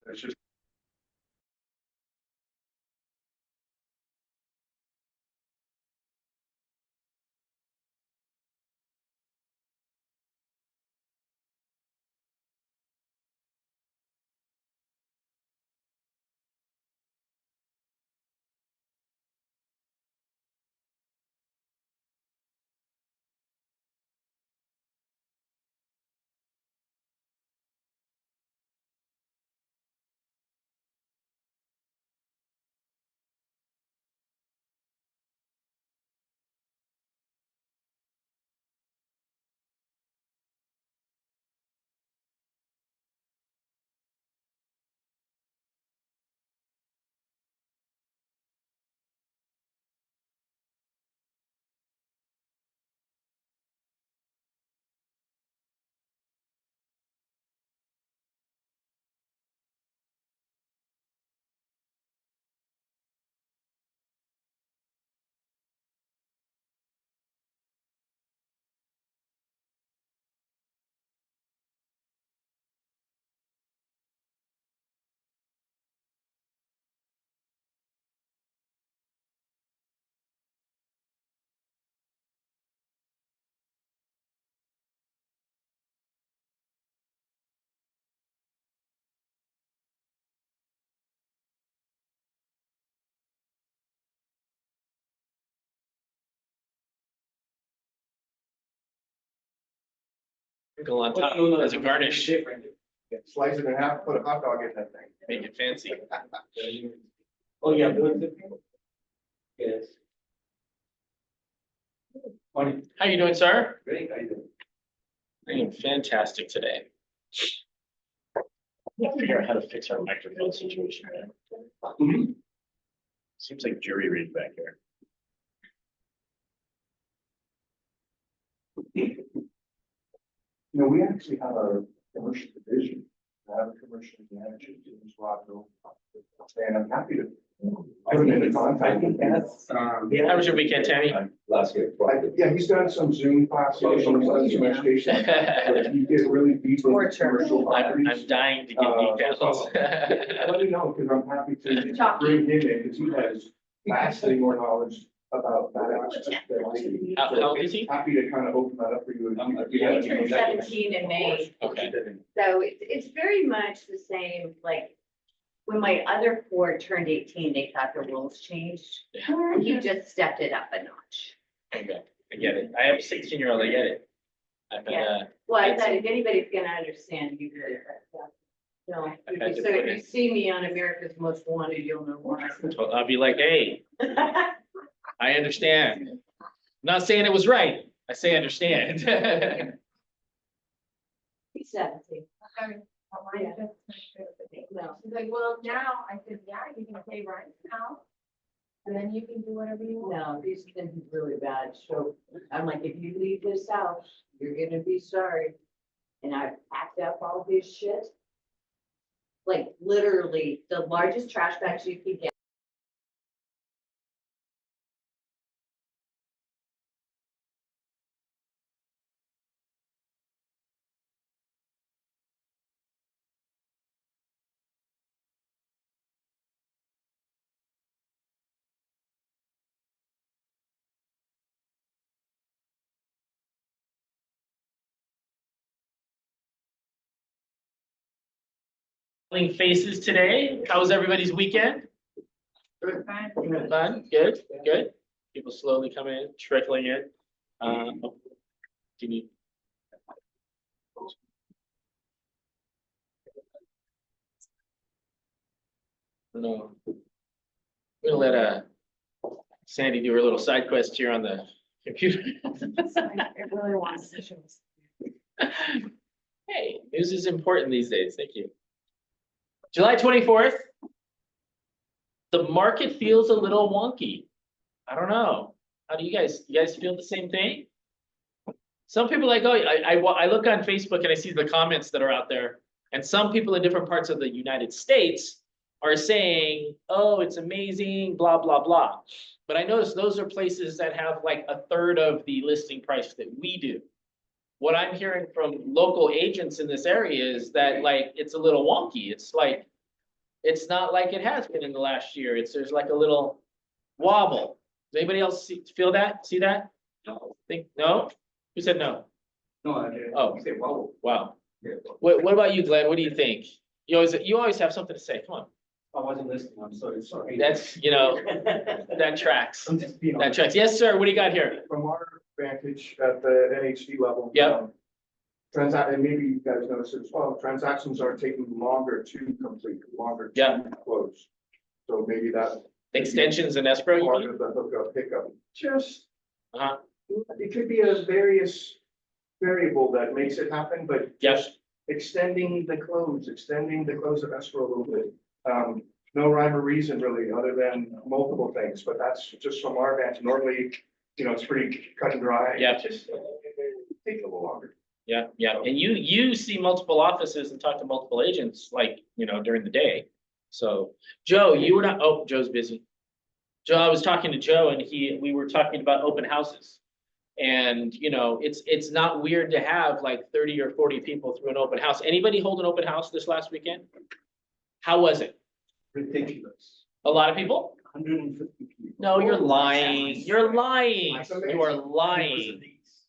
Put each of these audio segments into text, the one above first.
It's just. Sprinkle on top as a garnish. Slice it in half, put a hot dog in that thing. Make it fancy. Oh, yeah. Yes. Morning. How you doing, sir? Great, how you doing? I am fantastic today. We'll figure out how to fix our microphone situation, man. Seems like jury rig back here. You know, we actually have a commercial division, I have a commercial manager, James Rocco. And I'm happy to put him into I contact. think that's, How was your weekend, Tammy? last year. Yeah, he's done some Zoom classes, he's done some education. But he did really deep into commercial I'm properties. dying to get details. Let me know, because I'm happy to bring him in, because he has vastly more knowledge about that aspect. How old is he? Happy to kind of open that up for you. if you have He any turned questions. 17 in May, Okay. so it's very much the same, like, when my other four turned 18, they thought the rules changed. And he just stepped it up a notch. Okay, I get it. I have a 16-year-old, I get it. I've been, Yeah. Well, I thought if anybody's gonna understand, you could. No, I've had to so put if you in- see me on America's Most Wanted, you'll know why. I'll be like, hey, I understand. I'm not saying it was right. I say understand. He's 17. No, she's like, well, now, I said, yeah, you can pay rent now, and then you can do whatever you want. No, he's been really bad, so I'm like, if you leave this house, you're gonna be sorry. And I packed up all his shit. Like literally, the largest trash bags you could get. Faces today. How was everybody's weekend? Fun, good, good. People slowly coming in, trickling in. Do you? No. We're gonna let Sandy do her little side quest here on the computer. It really wants to show us. Hey, news is important these days. Thank you. July 24th. The market feels a little wonky. I don't know. How do you guys feel the same thing? Some people are like, oh, I look on Facebook and I see the comments that are out there. And some people in different parts of the United States are saying, oh, it's amazing, blah, blah, blah. But I notice those are places that have like a third of the listing price that we do. What I'm hearing from local agents in this area is that like, it's a little wonky. It's like It's not like it has been in the last year. There's like a little wobble. Does anybody else feel that? See that? No. Think, no? Who said no? No, I didn't. Oh. You say, wow. Wow. Yeah. What about you, Glenn? What do you think? You always have something to say. Come on. I wasn't listening, I'm sorry. That's, that tracks. I'm just being That honest. tracks. Yes, sir. What do you got here? From our vantage at the NHD level. Yep. And maybe you guys notice it as well, transactions are taking longer to complete, longer to Yeah. close. So maybe that's Extensions and escrow, you part mean? of the hookup pickup. Just, Uh-huh. it could be a various variable that makes it happen, but Yes. just extending the close of escrow a little bit. No rhyme or reason really, other than multiple things, but that's just from our vantage. Normally, it's pretty cut and dry. Yeah. It just take a little longer. Yeah, yeah. And you see multiple offices and talk to multiple agents, like, during the day. So, Joe, you were not, oh, Joe's busy. Joe, I was talking to Joe and we were talking about open houses. And, it's not weird to have like 30 or 40 people through an open house. Anybody hold an open house this last weekend? How was it? Ridiculous. A lot of people? 150 people. No, you're lying. You're lying. That's amazing. You are It was a lying. lease.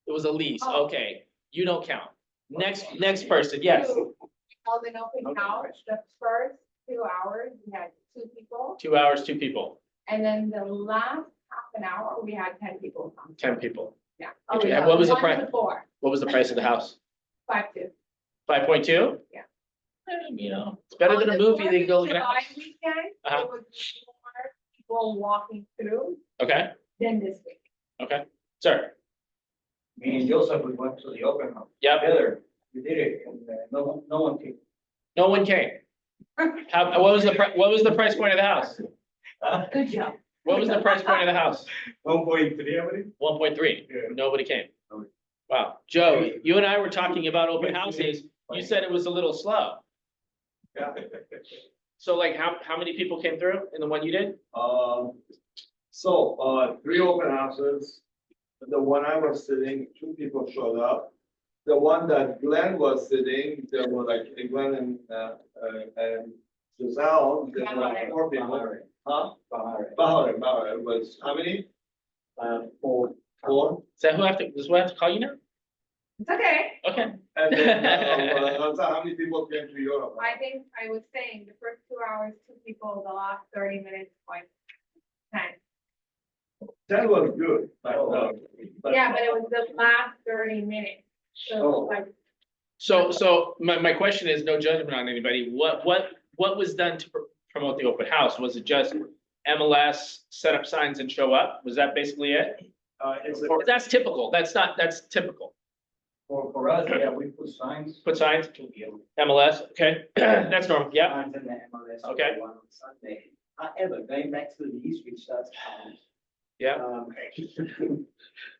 It was a lease. Oh. Okay. You don't count. Next person. Yes. Held an open house, the first 2 hours, we had 2 people, 2 hours, 2 people, and then the last half an hour, we had 10 people come. 10 people. Yeah. Okay, yeah, what was the 1 price? to 4, What was the price of the house? 5 to. 5.2? Yeah. It's better than a movie On than the go 4th look of at a July house. weekend, Uh-huh. it was more people walking through Okay, than this week. okay. Sir, Me and Joseph, we went to the open house. Yep. Together, we did it, and no one came. no one came. What was the price point of the house? Good job. What was the price point of the house? 1.3, how many? 1.3. Yeah. Nobody came. Nobody. Wow. Joe, you and I were talking about open houses. You said it was a little slow. Yeah. So like how many people came through in the one you did? So, 3 open houses. The one I was sitting, 2 people showed up. The one that Glenn was sitting, there were like Glenn and Giselle, there were like 4 people. Huh? Bahare, it was how many? 4. Does who have to call you now? It's okay. Okay. And then, so how many people came to Europe? I think I was saying the first 2 hours, 2 people, the last 30 minutes, like 10. That was good. But, Yeah, but it was the last 30 minutes. So Oh. like, So my question is, no judgment on anybody. What was done to promote the open house? Was it just MLS, set up signs and show up? Was that basically it? Or that's typical. That's typical. For us, yeah, we put signs. Put signs, To be able. MLS, okay, that's normal, yeah, Signs in the MLS. Okay. One on Sunday. However, going back to the lease, which starts. yeah,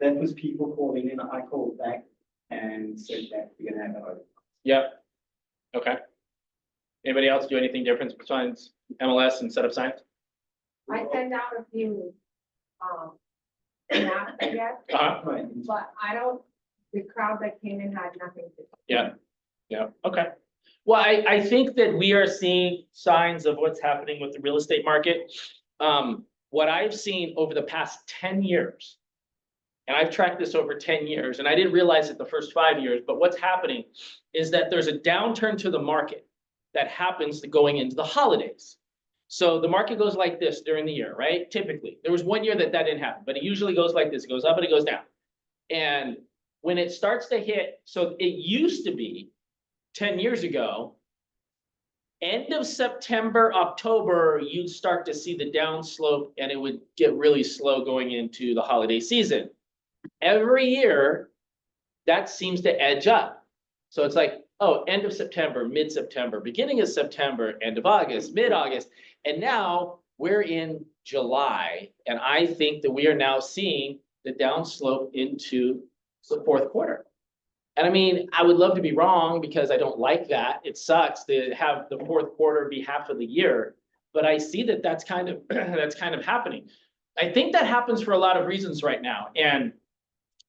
That was people calling in, I called back and said that we're gonna have a. yeah. Okay. Anybody else do anything different besides MLS and set up signs? I send out a few, maps, I guess, Uh-huh, but the crowd that came in had nothing to do. yeah, okay. Well, I think that we are seeing signs of what's happening with the real estate market. What I've seen over the past 10 years, and I've tracked this over 10 years, and I didn't realize it the first 5 years, but what's happening is that there's a downturn to the market that happens going into the holidays. So the market goes like this during the year, right? Typically, there was 1 year that didn't happen, but it usually goes like this, it goes up and it goes down. And when it starts to hit, so it used to be 10 years ago, end of September, October, you'd start to see the downslope and it would get really slow going into the holiday season. Every year, that seems to edge up. So it's like, oh, end of September, mid-September, beginning of September, end of August, mid-August. And now we're in July. And I think that we are now seeing the downslope into the 4th quarter. And I mean, I would love to be wrong because I don't like that. It sucks to have the 4th quarter be half of the year, but I see that that's kind of happening. I think that happens for a lot of reasons right now. And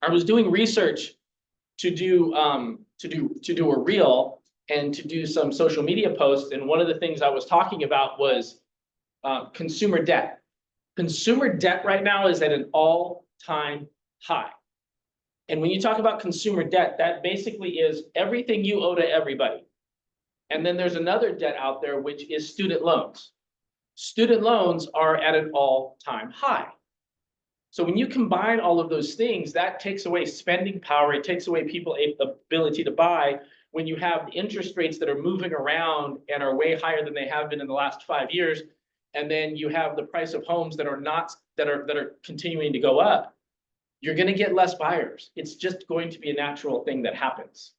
I was doing research to do a reel, and to do some social media posts. And one of the things I was talking about was consumer debt. Consumer debt right now is at an all-time high. And when you talk about consumer debt, that basically is everything you owe to everybody. And then there's another debt out there, which is student loans. Student loans are at an all-time high. So when you combine all of those things, that takes away spending power. It takes away people's ability to buy when you have interest rates that are moving around and are way higher than they have been in the last 5 years. And then you have the price of homes that are continuing to go up. You're going to get less buyers. It's just going to be a natural thing that happens.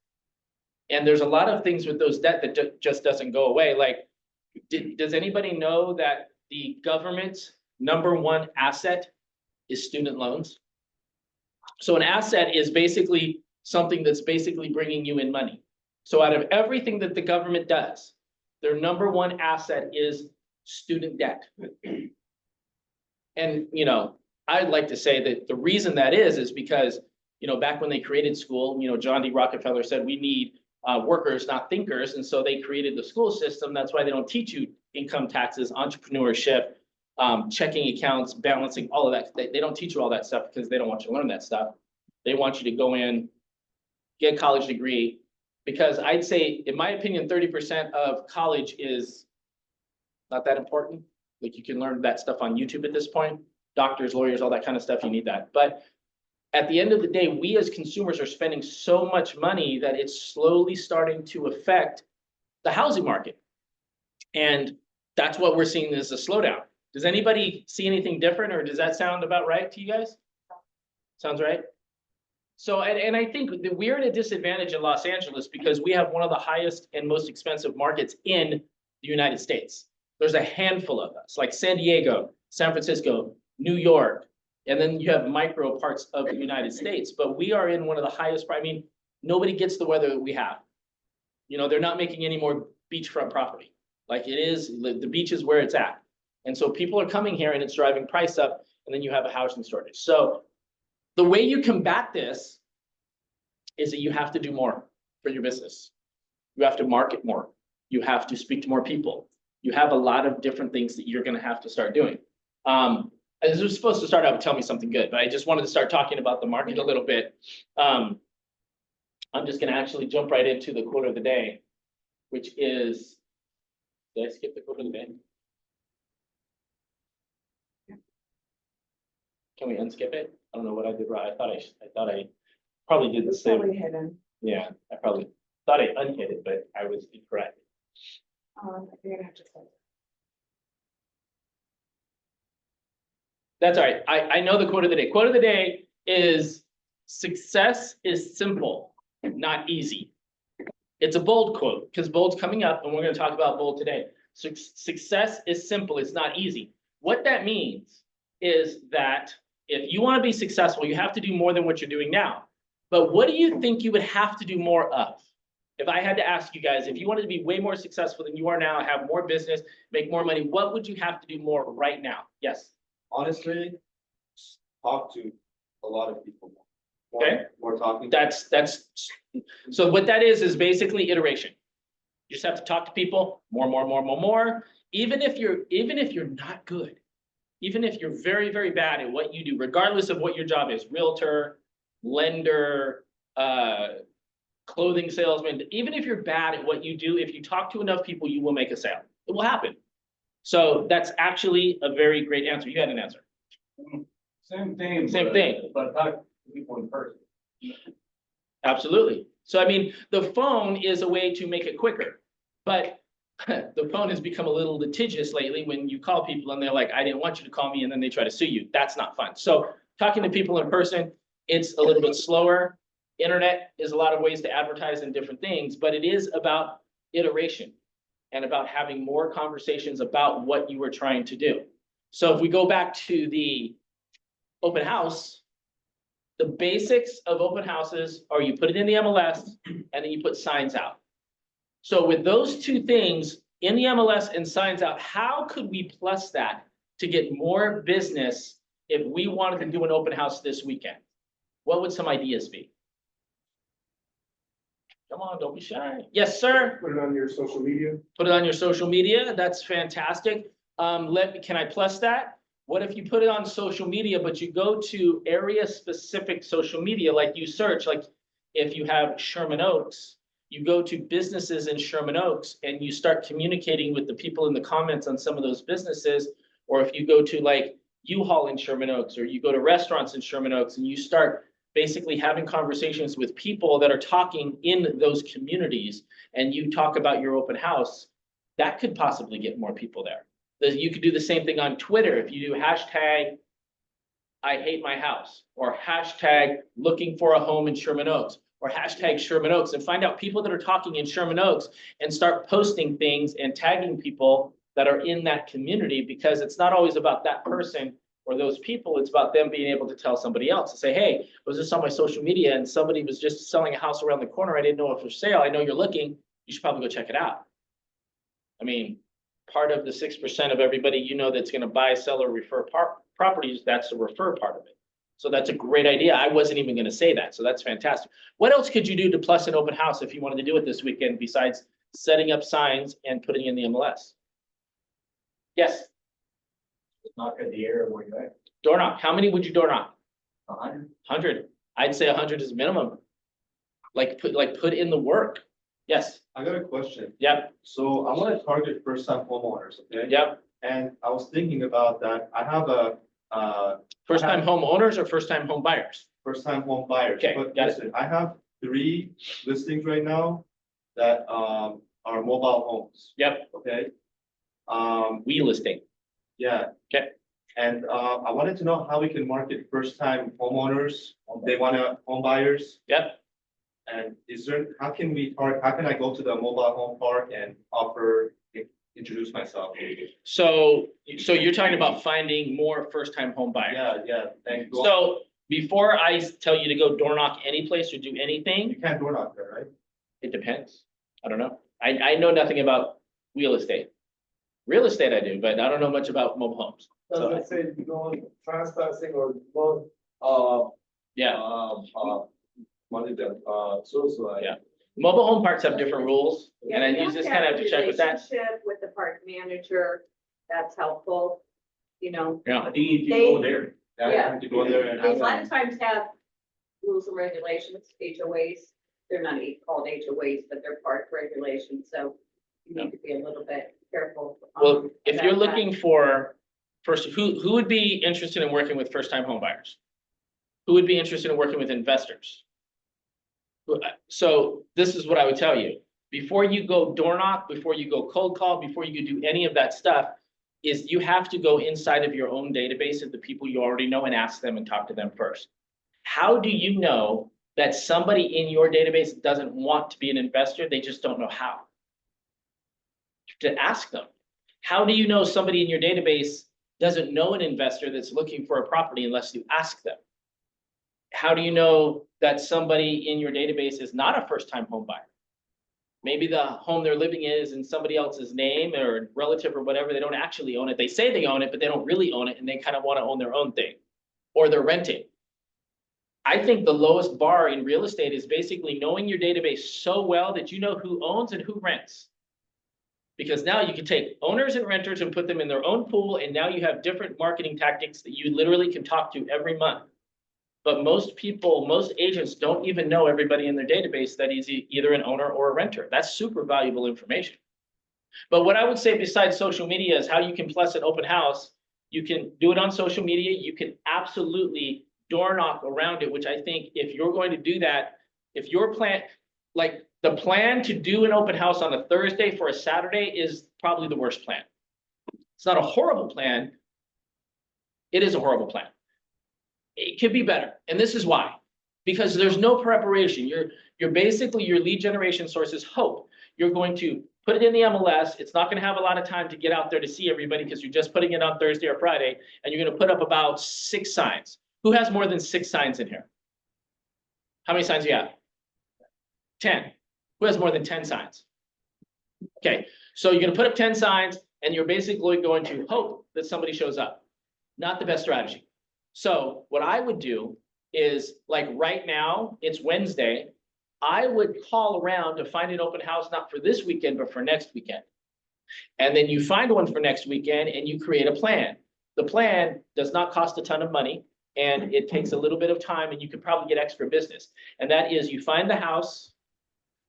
And there's a lot of things with those debt that just doesn't go away. Like, does anybody know that the government's #1 asset is student loans? So an asset is basically something that's basically bringing you in money. So out of everything that the government does, their #1 asset is student debt. And, you know, I'd like to say that the reason that is because, you know, back when they created school, you know, John D. Rockefeller said we need workers, not thinkers. And so they created the school system. That's why they don't teach you income taxes, entrepreneurship, checking accounts, balancing, all of that. They don't teach you all that stuff because they don't want you to learn that stuff. They want you to go in, get a college degree, because I'd say, in my opinion, 30% of college is not that important. Like, you can learn that stuff on YouTube at this point. Doctors, lawyers, all that kind of stuff, you need that. But at the end of the day, we as consumers are spending so much money that it's slowly starting to affect the housing market. And that's what we're seeing as a slowdown. Does anybody see anything different, or does that sound about right to you guys? Sounds right? So, and I think that we're at a disadvantage in Los Angeles because we have one of the highest and most expensive markets in the United States. There's a handful of us, like San Diego, San Francisco, New York, and then you have micro parts of the United States. But we are in one of the highest, I mean, nobody gets the weather that we have. You know, they're not making any more beachfront property. Like, it is, the beach is where it's at. And so people are coming here and it's driving price up, and then you have a housing shortage. So the way you combat this is that you have to do more for your business. You have to market more. You have to speak to more people. You have a lot of different things that you're going to have to start doing. This was supposed to start out with tell me something good, but I just wanted to start talking about the market a little bit. I'm just going to actually jump right into the quote of the day, which is, did I skip the quote of the day? Can we unskip it? I don't know what I did right. I thought I probably did the same. Probably hidden. Yeah, I probably thought I unhit it, but I was incorrect. You're gonna have to say. That's all right. I know the quote of the day. Quote of the day is, success is simple, not easy. It's a bold quote because bold's coming up, and we're going to talk about bold today. Success is simple, it's not easy. What that means is that if you want to be successful, you have to do more than what you're doing now. But what do you think you would have to do more of? If I had to ask you guys, if you wanted to be way more successful than you are now, have more business, make more money, what would you have to do more right now? Yes. Honestly, talk to a lot of people. Okay. More talking. That's so what that is basically iteration. You just have to talk to people more. Even if you're not good, even if you're very, very bad at what you do, regardless of what your job is, realtor, lender, clothing salesman, even if you're bad at what you do, if you talk to enough people, you will make a sale. It will happen. So that's actually a very great answer. You had an answer. Same thing. Same thing. But talk to people in person. Absolutely. So, I mean, the phone is a way to make it quicker, but the phone has become a little litigious lately when you call people and they're like, I didn't want you to call me, and then they try to sue you. That's not fun. So talking to people in person, it's a little bit slower. Internet is a lot of ways to advertise and different things, but it is about iteration and about having more conversations about what you were trying to do. So if we go back to the open house, the basics of open houses are you put it in the MLS and then you put signs out. So with those two things in the MLS and signs out, how could we plus that to get more business if we wanted to do an open house this weekend? What would some ideas be? Come on, don't be shy. Yes, sir. Put it on your social media. Put it on your social media. That's fantastic. Can I plus that? What if you put it on social media, but you go to area specific social media, like you search, like if you have Sherman Oaks, you go to businesses in Sherman Oaks and you start communicating with the people in the comments on some of those businesses. Or if you go to like U-Haul in Sherman Oaks, or you go to restaurants in Sherman Oaks and you start basically having conversations with people that are talking in those communities, and you talk about your open house, that could possibly get more people there. You could do the same thing on Twitter. If you do hashtag I hate my house, or hashtag looking for a home in Sherman Oaks, or hashtag Sherman Oaks, and find out people that are talking in Sherman Oaks and start posting things and tagging people that are in that community, because it's not always about that person or those people. It's about them being able to tell somebody else and say, hey, I was just on my social media and somebody was just selling a house around the corner. I didn't know if it was for sale. I know you're looking. You should probably go check it out. I mean, part of the 6% of everybody you know that's going to buy, sell, or refer properties, that's the refer part of it. So that's a great idea. I wasn't even going to say that. So that's fantastic. What else could you do to plus an open house if you wanted to do it this weekend besides setting up signs and putting in the MLS? Yes. Knock at the area where you're at. Door knock. How many would you door knock? 100. 100. I'd say 100 is minimum. Put in the work. Yes. I got a question. Yep. So I want to target first-time homeowners, okay? Yep. And I was thinking about that. I have a First time home owners or first time home buyers? first-time home buyers. Okay, But got it. listen, I have 3 listings right now that are mobile homes, Yep. okay? We listing. Yeah. Okay. And I wanted to know how we can market first-time homeowners. They want to home buyers. Yep. And how can I go to the mobile home park and introduce myself? So you're talking about finding more first time home buyers. Yeah, and So before I tell you to go door knock any place or do anything, you can't door knock there, right? it depends. I don't know. I know nothing about real estate. Real estate I do, but I don't know much about mobile homes. So let's say you go on trespassing or both, Yeah, what is that, suicide. Yeah. mobile home parks have different rules, Yeah, and then you have just to kind of have have a to check with that. relationship with the park manager, that's helpful, you know. Yeah. I think if you They- go there, I Yeah. have to go there and They a have lot them. of times have rules and regulations, HOAs, they're not called HOAs, but they're park regulations, so you need to be a little bit careful. Well, if you're about that. looking for first, who would be interested in working with first time home buyers? Who would be interested in working with investors? So this is what I would tell you. Before you go door knock, before you go cold call, before you do any of that stuff, is you have to go inside of your own database of the people you already know and ask them and talk to them first. How do you know that somebody in your database doesn't want to be an investor? They just don't know how. To ask them. How do you know somebody in your database doesn't know an investor that's looking for a property unless you ask them? How do you know that somebody in your database is not a first-time home buyer? Maybe the home they're living in is in somebody else's name or relative or whatever. They don't actually own it. They say they own it, but they don't really own it, and they kind of want to own their own thing. Or they're renting. I think the lowest bar in real estate is basically knowing your database so well that you know who owns and who rents. Because now you can take owners and renters and put them in their own pool, and now you have different marketing tactics that you literally can talk to every month. But most people, most agents don't even know everybody in their database that is either an owner or a renter. That's super valuable information. But what I would say besides social media is how you can plus an open house. You can do it on social media. You can absolutely door knock around it, which I think if you're going to do that, if your plan, like the plan to do an open house on a Thursday for a Saturday is probably the worst plan. It's not a horrible plan. It is a horrible plan. It could be better. And this is why, because there's no preparation. You're basically, your lead generation source is hope. You're going to put it in the MLS. It's not going to have a lot of time to get out there to see everybody because you're just putting it on Thursday or Friday, and you're going to put up about 6 signs. Who has more than 6 signs in here? How many signs do you have? 10. Who has more than 10 signs? Okay, so you're going to put up 10 signs, and you're basically going to hope that somebody shows up. Not the best strategy. So what I would do is, like right now, it's Wednesday. I would call around to find an open house, not for this weekend, but for next weekend. And then you find one for next weekend and you create a plan. The plan does not cost a ton of money and it takes a little bit of time and you could probably get extra business. And that is you find the house,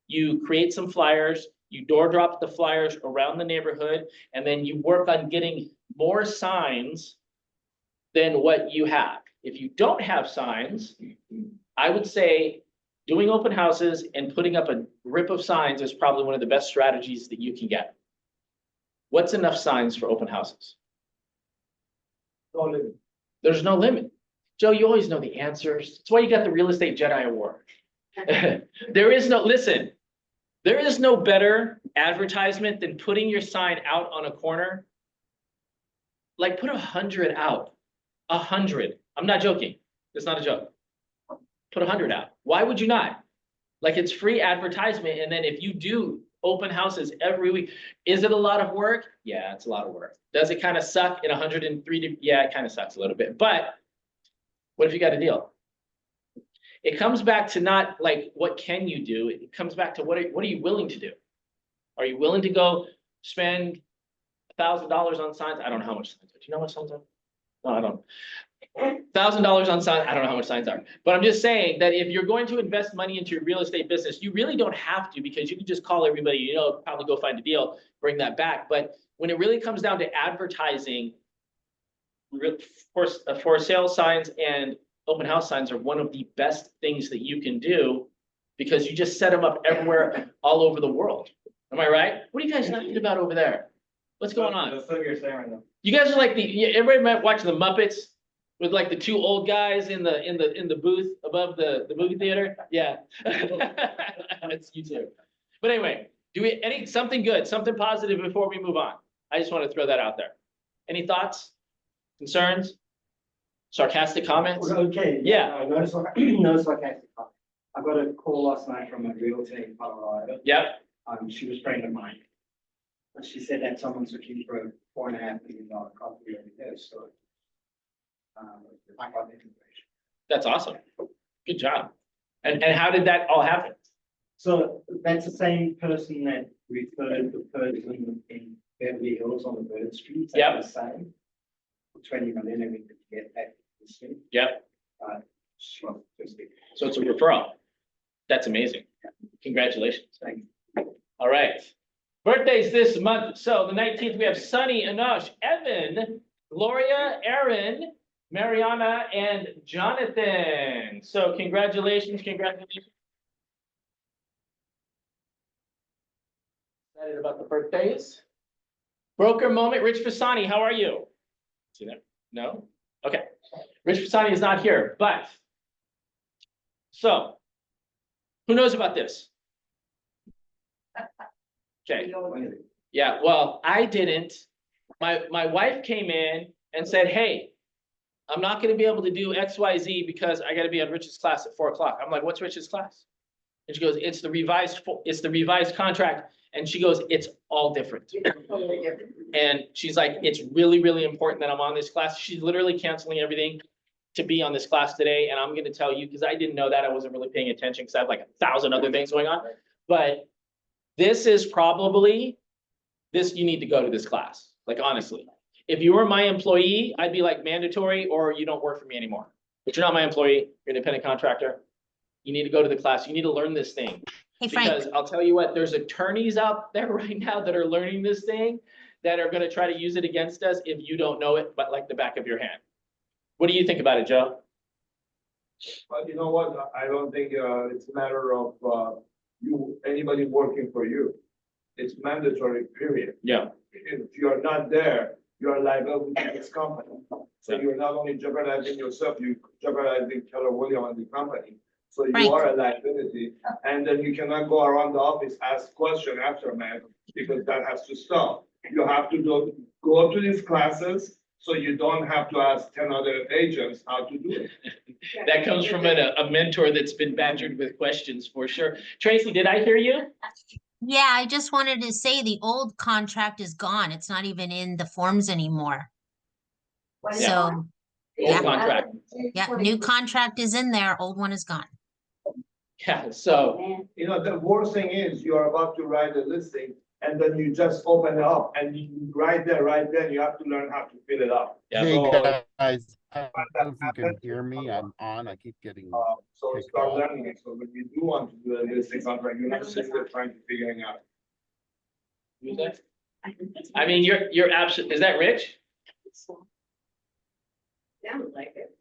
you create some flyers, you door drop the flyers around the neighborhood, and then you work on getting more signs than what you have. If you don't have signs, I would say doing open houses and putting up a grip of signs is probably one of the best strategies that you can get. What's enough signs for open houses? No limit. There's no limit. Joe, you always know the answers. That's why you got the Real Estate Jedi Award. There is no, listen, there is no better advertisement than putting your sign out on a corner. Like put 100 out, 100. I'm not joking. It's not a joke. Put 100 out. Why would you not? Like it's free advertisement. And then if you do open houses every week, is it a lot of work? Yeah, it's a lot of work. Does it kind of suck in 103? Yeah, it kind of sucks a little bit. But what if you got a deal? It comes back to not like, what can you do? It comes back to what are you willing to do? Are you willing to go spend $1,000 on signs? I don't know how much signs are. Do you know how much signs are? No, I don't. $1,000 on signs. I don't know how much signs are, but I'm just saying that if you're going to invest money into your real estate business, you really don't have to, because you can just call everybody, you know, probably go find a deal, bring that back. But when it really comes down to advertising, for sale signs and open house signs are one of the best things that you can do, because you just set them up everywhere, all over the world. Am I right? What are you guys laughing about over there? What's going on? That's what you're saying right now. You guys are like everybody watching the Muppets with like the two old guys in the booth above the movie theater? Yeah. It's you too. But anyway, something good, something positive before we move on? I just want to throw that out there. Any thoughts, concerns, sarcastic comments? Okay. Yeah. No sarcastic comment. I got a call last night from a realtor in Colorado. Yep. She was a friend of mine. And she said that someone's looking for a $4.5 million property over there, so. I got the information. That's awesome. Good job. And how did that all happen? So that's the same person that referred the person in Beverly Hills on the Bird Street. Yep. The same. For 20 million, and we could get that. Yep. Sure. So it's a referral. That's amazing. Congratulations. Thank you. All right. Birthdays this month. So the 19th, we have Sunny, Anosh, Evan, Gloria, Aaron, Mariana, and Jonathan. So congratulations. Excited about the birthdays. Broker moment, Rich Fasani, how are you? See there? No? Okay. Rich Fasani is not here, but so who knows about this? Okay. Yeah, well, I didn't. My wife came in and said, hey, I'm not gonna be able to do XYZ because I gotta be on Rich's class at 4 o'clock. I'm like, what's Rich's class? And she goes, it's the revised contract. And she goes, it's all different. And she's like, it's really, really important that I'm on this class. She's literally canceling everything to be on this class today. And I'm gonna tell you, because I didn't know that, I wasn't really paying attention because I have like 1,000 other things going on. But this is probably, you need to go to this class, like honestly. If you were my employee, I'd be like mandatory or you don't work for me anymore. But you're not my employee, you're an independent contractor. You need to go to the class, you need to learn this thing. Hey, Frank. Because I'll tell you what, there's attorneys out there right now that are learning this thing that are gonna try to use it against us if you don't know it, but like the back of your hand. What do you think about it, Joe? But you know what, I don't think it's a matter of anybody working for you. It's mandatory, period. Yeah. If you're not there, you're liable to this company. So you're not only jeopardizing yourself, you're jeopardizing Keller Williams and the company. So you Right. are a liability, and then you cannot go around the office, ask question after man, because that has to stop. You have to go to these classes, so you don't have to ask 10 other agents how to do it. That comes from a mentor that's been badgered with questions for sure. Tracy, did I hear you? Yeah, I just wanted to say the old contract is gone. It's not even in the forms anymore. So, Old Yeah. contract. yeah, new contract is in there, old one is gone. Yeah, so, Man, You know, the worst thing is you are about to write a listing and then you just open it up and you, right then, you have to learn how to fill it up. yeah. Hey, So, guys, I when don't know that if you can happens, hear me. I'm on. I keep getting So kicked start off. learning it. So when you do want to do a listing contract, you're not sitting there trying to figuring out. Who's that? I mean, you're absolutely, is that Rich? sounds like it.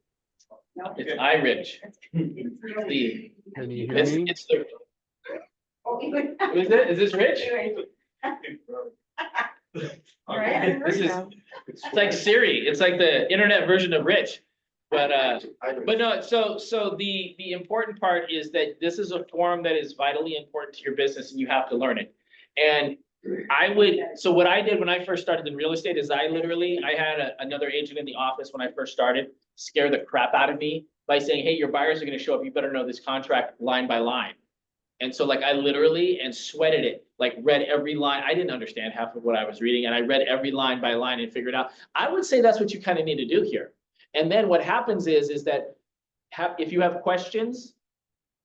No. It's I, Rich. The, Can you hear it's, me? it's the, Oh, even. who is it? Is this Rich? All right. This is, it's like Siri. It's like the internet version of Rich. But no, so the important part is that this is a form that is vitally important to your business and you have to learn it. And so what I did when I first started in real estate is I had another agent in the office when I first started, scare the crap out of me by saying, hey, your buyers are gonna show up, you better know this contract line by line. And so like I literally and sweated it, like read every line. I didn't understand half of what I was reading and I read every line by line and figured out. I would say that's what you kind of need to do here. And then what happens is that if you have questions,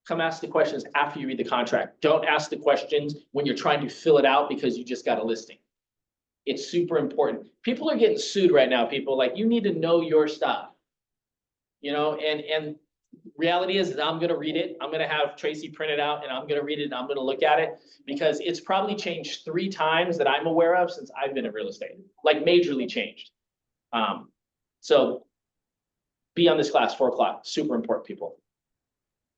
come ask the questions after you read the contract. Don't ask the questions when you're trying to fill it out because you just got a listing. It's super important. People are getting sued right now, people. Like, you need to know your stuff. You know, and reality is that I'm gonna read it. I'm gonna have Tracy print it out and I'm gonna read it and I'm gonna look at it because it's probably changed 3 times that I'm aware of since I've been in real estate, like majorly changed. So be on this class, 4 o'clock, super important, people.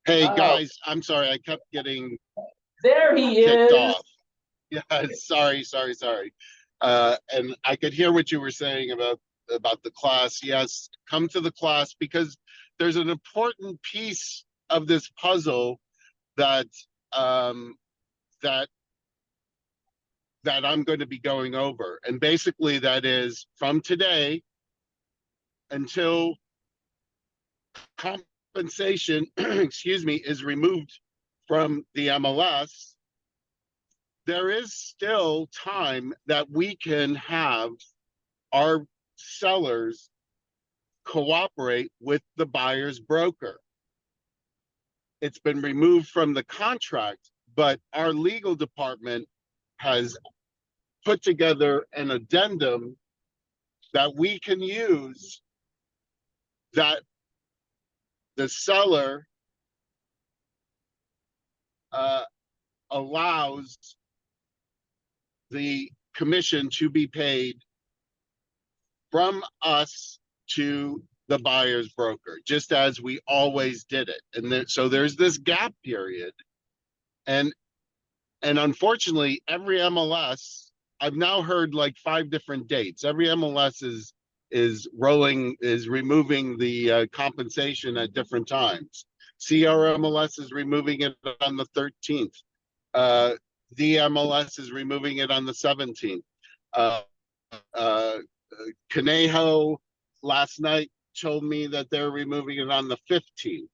Hey, Oh. guys, I'm sorry. I kept getting There he kicked is. off. Yeah, sorry. And I could hear what you were saying about the class. Yes, come to the class because there's an important piece of this puzzle that that I'm going to be going over. And basically that is from today until compensation, excuse me, is removed from the MLS, there is still time that we can have our sellers cooperate with the buyer's broker. It's been removed from the contract, but our legal department has put together an addendum that we can use that the seller allows the commission to be paid from us to the buyer's broker, just as we always did it. And so there's this gap period. And unfortunately, every MLS, I've now heard like 5 different dates. Every MLS is removing the compensation at different times. CRMLS is removing it on the 13th. DMLS is removing it on the 17th. Conejo last night told me that they're removing it on the 15th.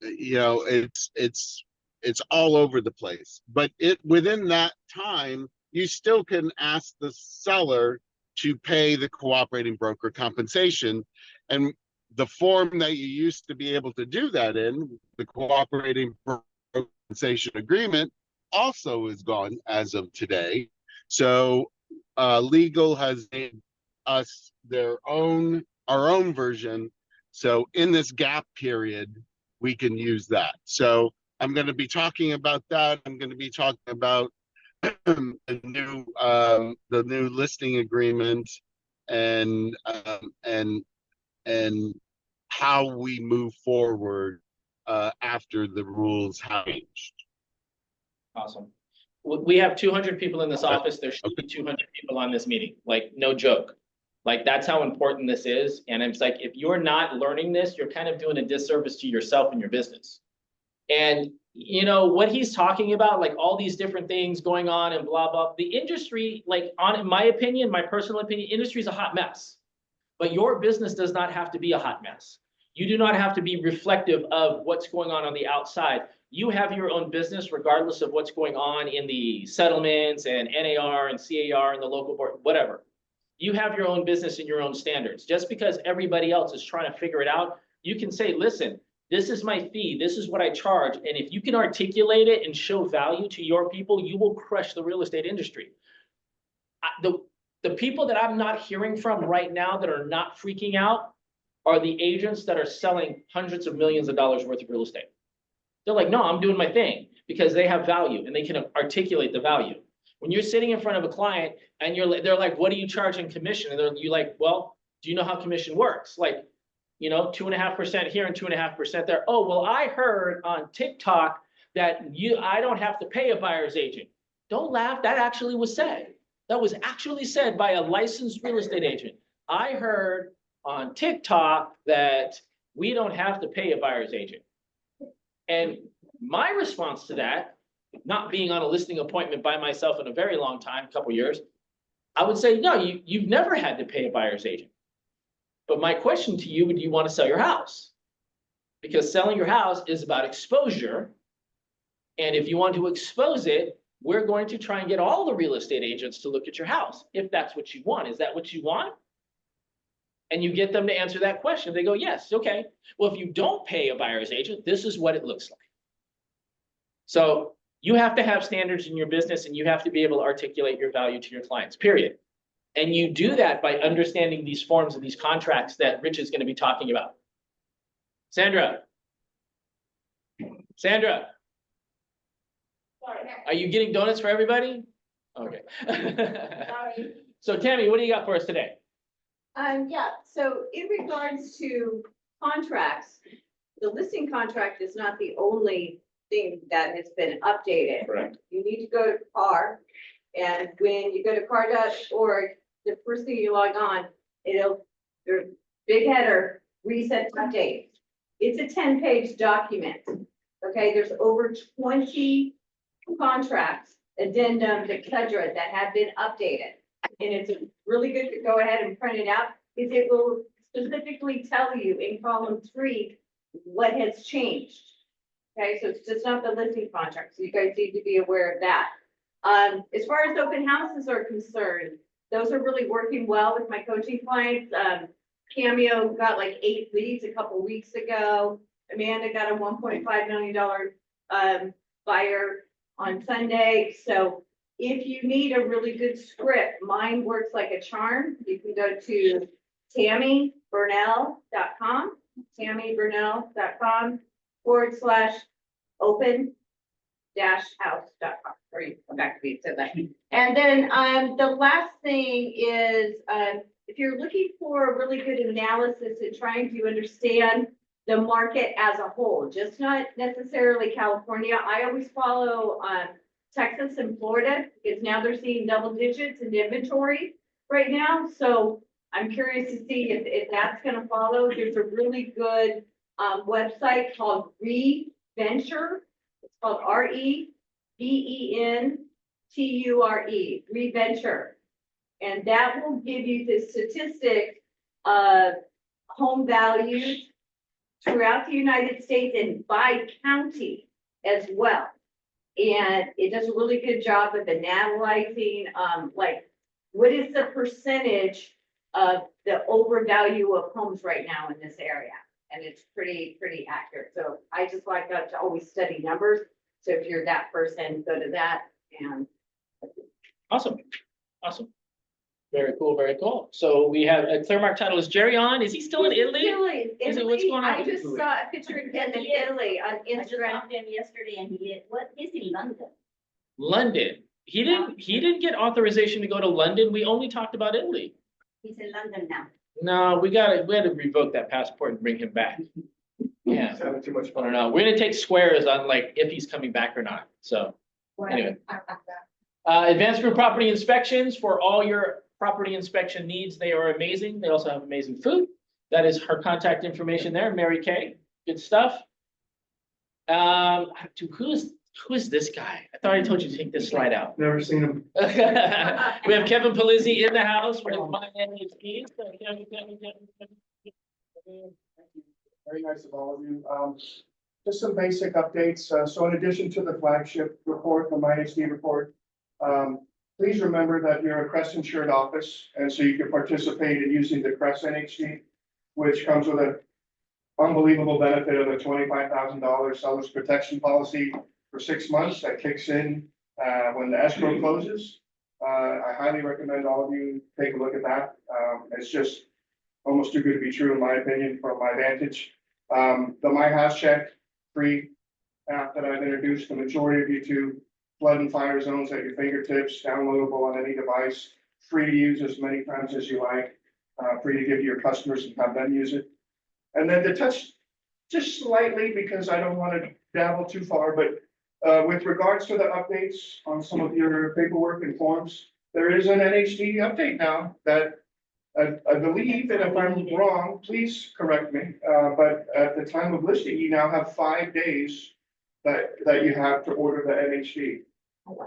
You know, it's all over the place, but within that time, you still can ask the seller to pay the cooperating broker compensation. And the form that you used to be able to do that in, the cooperating broker compensation agreement, also is gone as of today. So legal has made us our own version. So in this gap period, we can use that. So I'm going to be talking about that. I'm going to be talking about the new listing agreement and how we move forward after the rules have changed. Awesome. We have 200 people in this office. There should be 200 people on this meeting, like no joke. Like, that's how important this is. And it's like, if you're not learning this, you're kind of doing a disservice to yourself and your business. And you know what he's talking about, like all these different things going on and blah, blah. The industry, like in my opinion, my personal opinion, industry is a hot mess. But your business does not have to be a hot mess. You do not have to be reflective of what's going on the outside. You have your own business regardless of what's going on in the settlements and NAR and CAR and the local board, whatever. You have your own business and your own standards. Just because everybody else is trying to figure it out, you can say, listen, this is my fee, this is what I charge, and if you can articulate it and show value to your people, you will crush the real estate industry. The people that I'm not hearing from right now that are not freaking out are the agents that are selling hundreds of millions of dollars worth of real estate. They're like, no, I'm doing my thing because they have value and they can articulate the value. When you're sitting in front of a client and they're like, what are you charging commission? And you're like, well, do you know how commission works? Like, 2.5% here and 2.5% there. Oh, well, I heard on TikTok that I don't have to pay a buyer's agent. Don't laugh. That actually was said. That was actually said by a licensed real estate agent. I heard on TikTok that we don't have to pay a buyer's agent. And my response to that, not being on a listing appointment by myself in a very long time, a couple years, I would say, no, you've never had to pay a buyer's agent. But my question to you, would you want to sell your house? Because selling your house is about exposure. And if you want to expose it, we're going to try and get all the real estate agents to look at your house, if that's what you want. Is that what you want? And you get them to answer that question. They go, yes, okay. Well, if you don't pay a buyer's agent, this is what it looks like. So you have to have standards in your business and you have to be able to articulate your value to your clients, period. And you do that by understanding these forms and these contracts that Rich is going to be talking about. Sandra. Sandra, are you getting donuts for everybody? Okay. Sorry. So Tammy, what do you got for us today? Yeah, so in regards to contracts, the listing contract is not the only thing that has been updated. Correct. You need to go to CAR, and when you go to car.org, the first thing you log on, there's big header, recent update. It's a 10-page document. Okay, there's over 20 contracts, addendums, et cetera, that have been updated. And it's really good to go ahead and print it out, because it will specifically tell you in column 3 what has changed. Okay, so it's just not the listing contract, so you guys need to be aware of that. As far as open houses are concerned, those are really working well with my coaching clients. Cameo got like 8 leads a couple weeks ago. Amanda got a $1.5 million buyer on Sunday. So if you need a really good script, mine works like a charm. You can go to tammyburnell.com, tammyburnell.com/open-house.com, or you can come back to me to that. And then the last thing is, if you're looking for a really good analysis and trying to understand the market as a whole, just not necessarily California. I always follow Texas and Florida, because now they're seeing double digits in inventory right now. So I'm curious to see if that's going to follow. There's a really good website called Reventure. It's called REVENTURE, Reventure. And that will give you the statistic of home values throughout the United States and by county as well. And it does a really good job of analyzing, like, what is the percentage of the overvalue of homes right now in this area? And it's pretty accurate. So I just like to always study numbers. So if you're that person, go to that. And Awesome. Awesome. Very cool, very cool. So we have a Clearmark title. Is Jerry on? Is he still in Italy? Is it, what's going on? I just saw a picture of him in Italy on I just Instagram. talked to him yesterday and he's in London. London. He didn't get authorization to go to London. We only talked about Italy. He's in London now. No, we had to revoke that passport and bring him back. Yeah, He's having too much I fun. don't know. We're gonna take squares on like if he's coming back or not. So anyway. Advanced group property inspections for all your property inspection needs. They are amazing. They also have amazing food. That is her contact information there, Mary Kay. Good stuff. Who is this guy? I thought I told you to take this slide out. Never seen him. We have Kevin Palizzi in the house with my NHP. Very nice of all of you. Just some basic updates. So in addition to the flagship report, the MyHD report, please remember that you're a Crest insured office, and so you can participate in using the Crest NHD, which comes with a unbelievable benefit of a $25,000 seller's protection policy for 6 months that kicks in when the escrow closes. I highly recommend all of you take a look at that. It's just almost too good to be true, in my opinion, from my vantage. The My House Check free app that I've introduced the majority of you to, flood and fire zones at your fingertips, downloadable on any device, free to use as many times as you like, free to give to your customers and have them use it. And then to touch just slightly, because I don't want to dabble too far, but with regards to the updates on some of your paperwork and forms, there is an NHD update now that I believe, and if I'm wrong, please correct me, but at the time of listing, you now have 5 days that you have to order the NHD.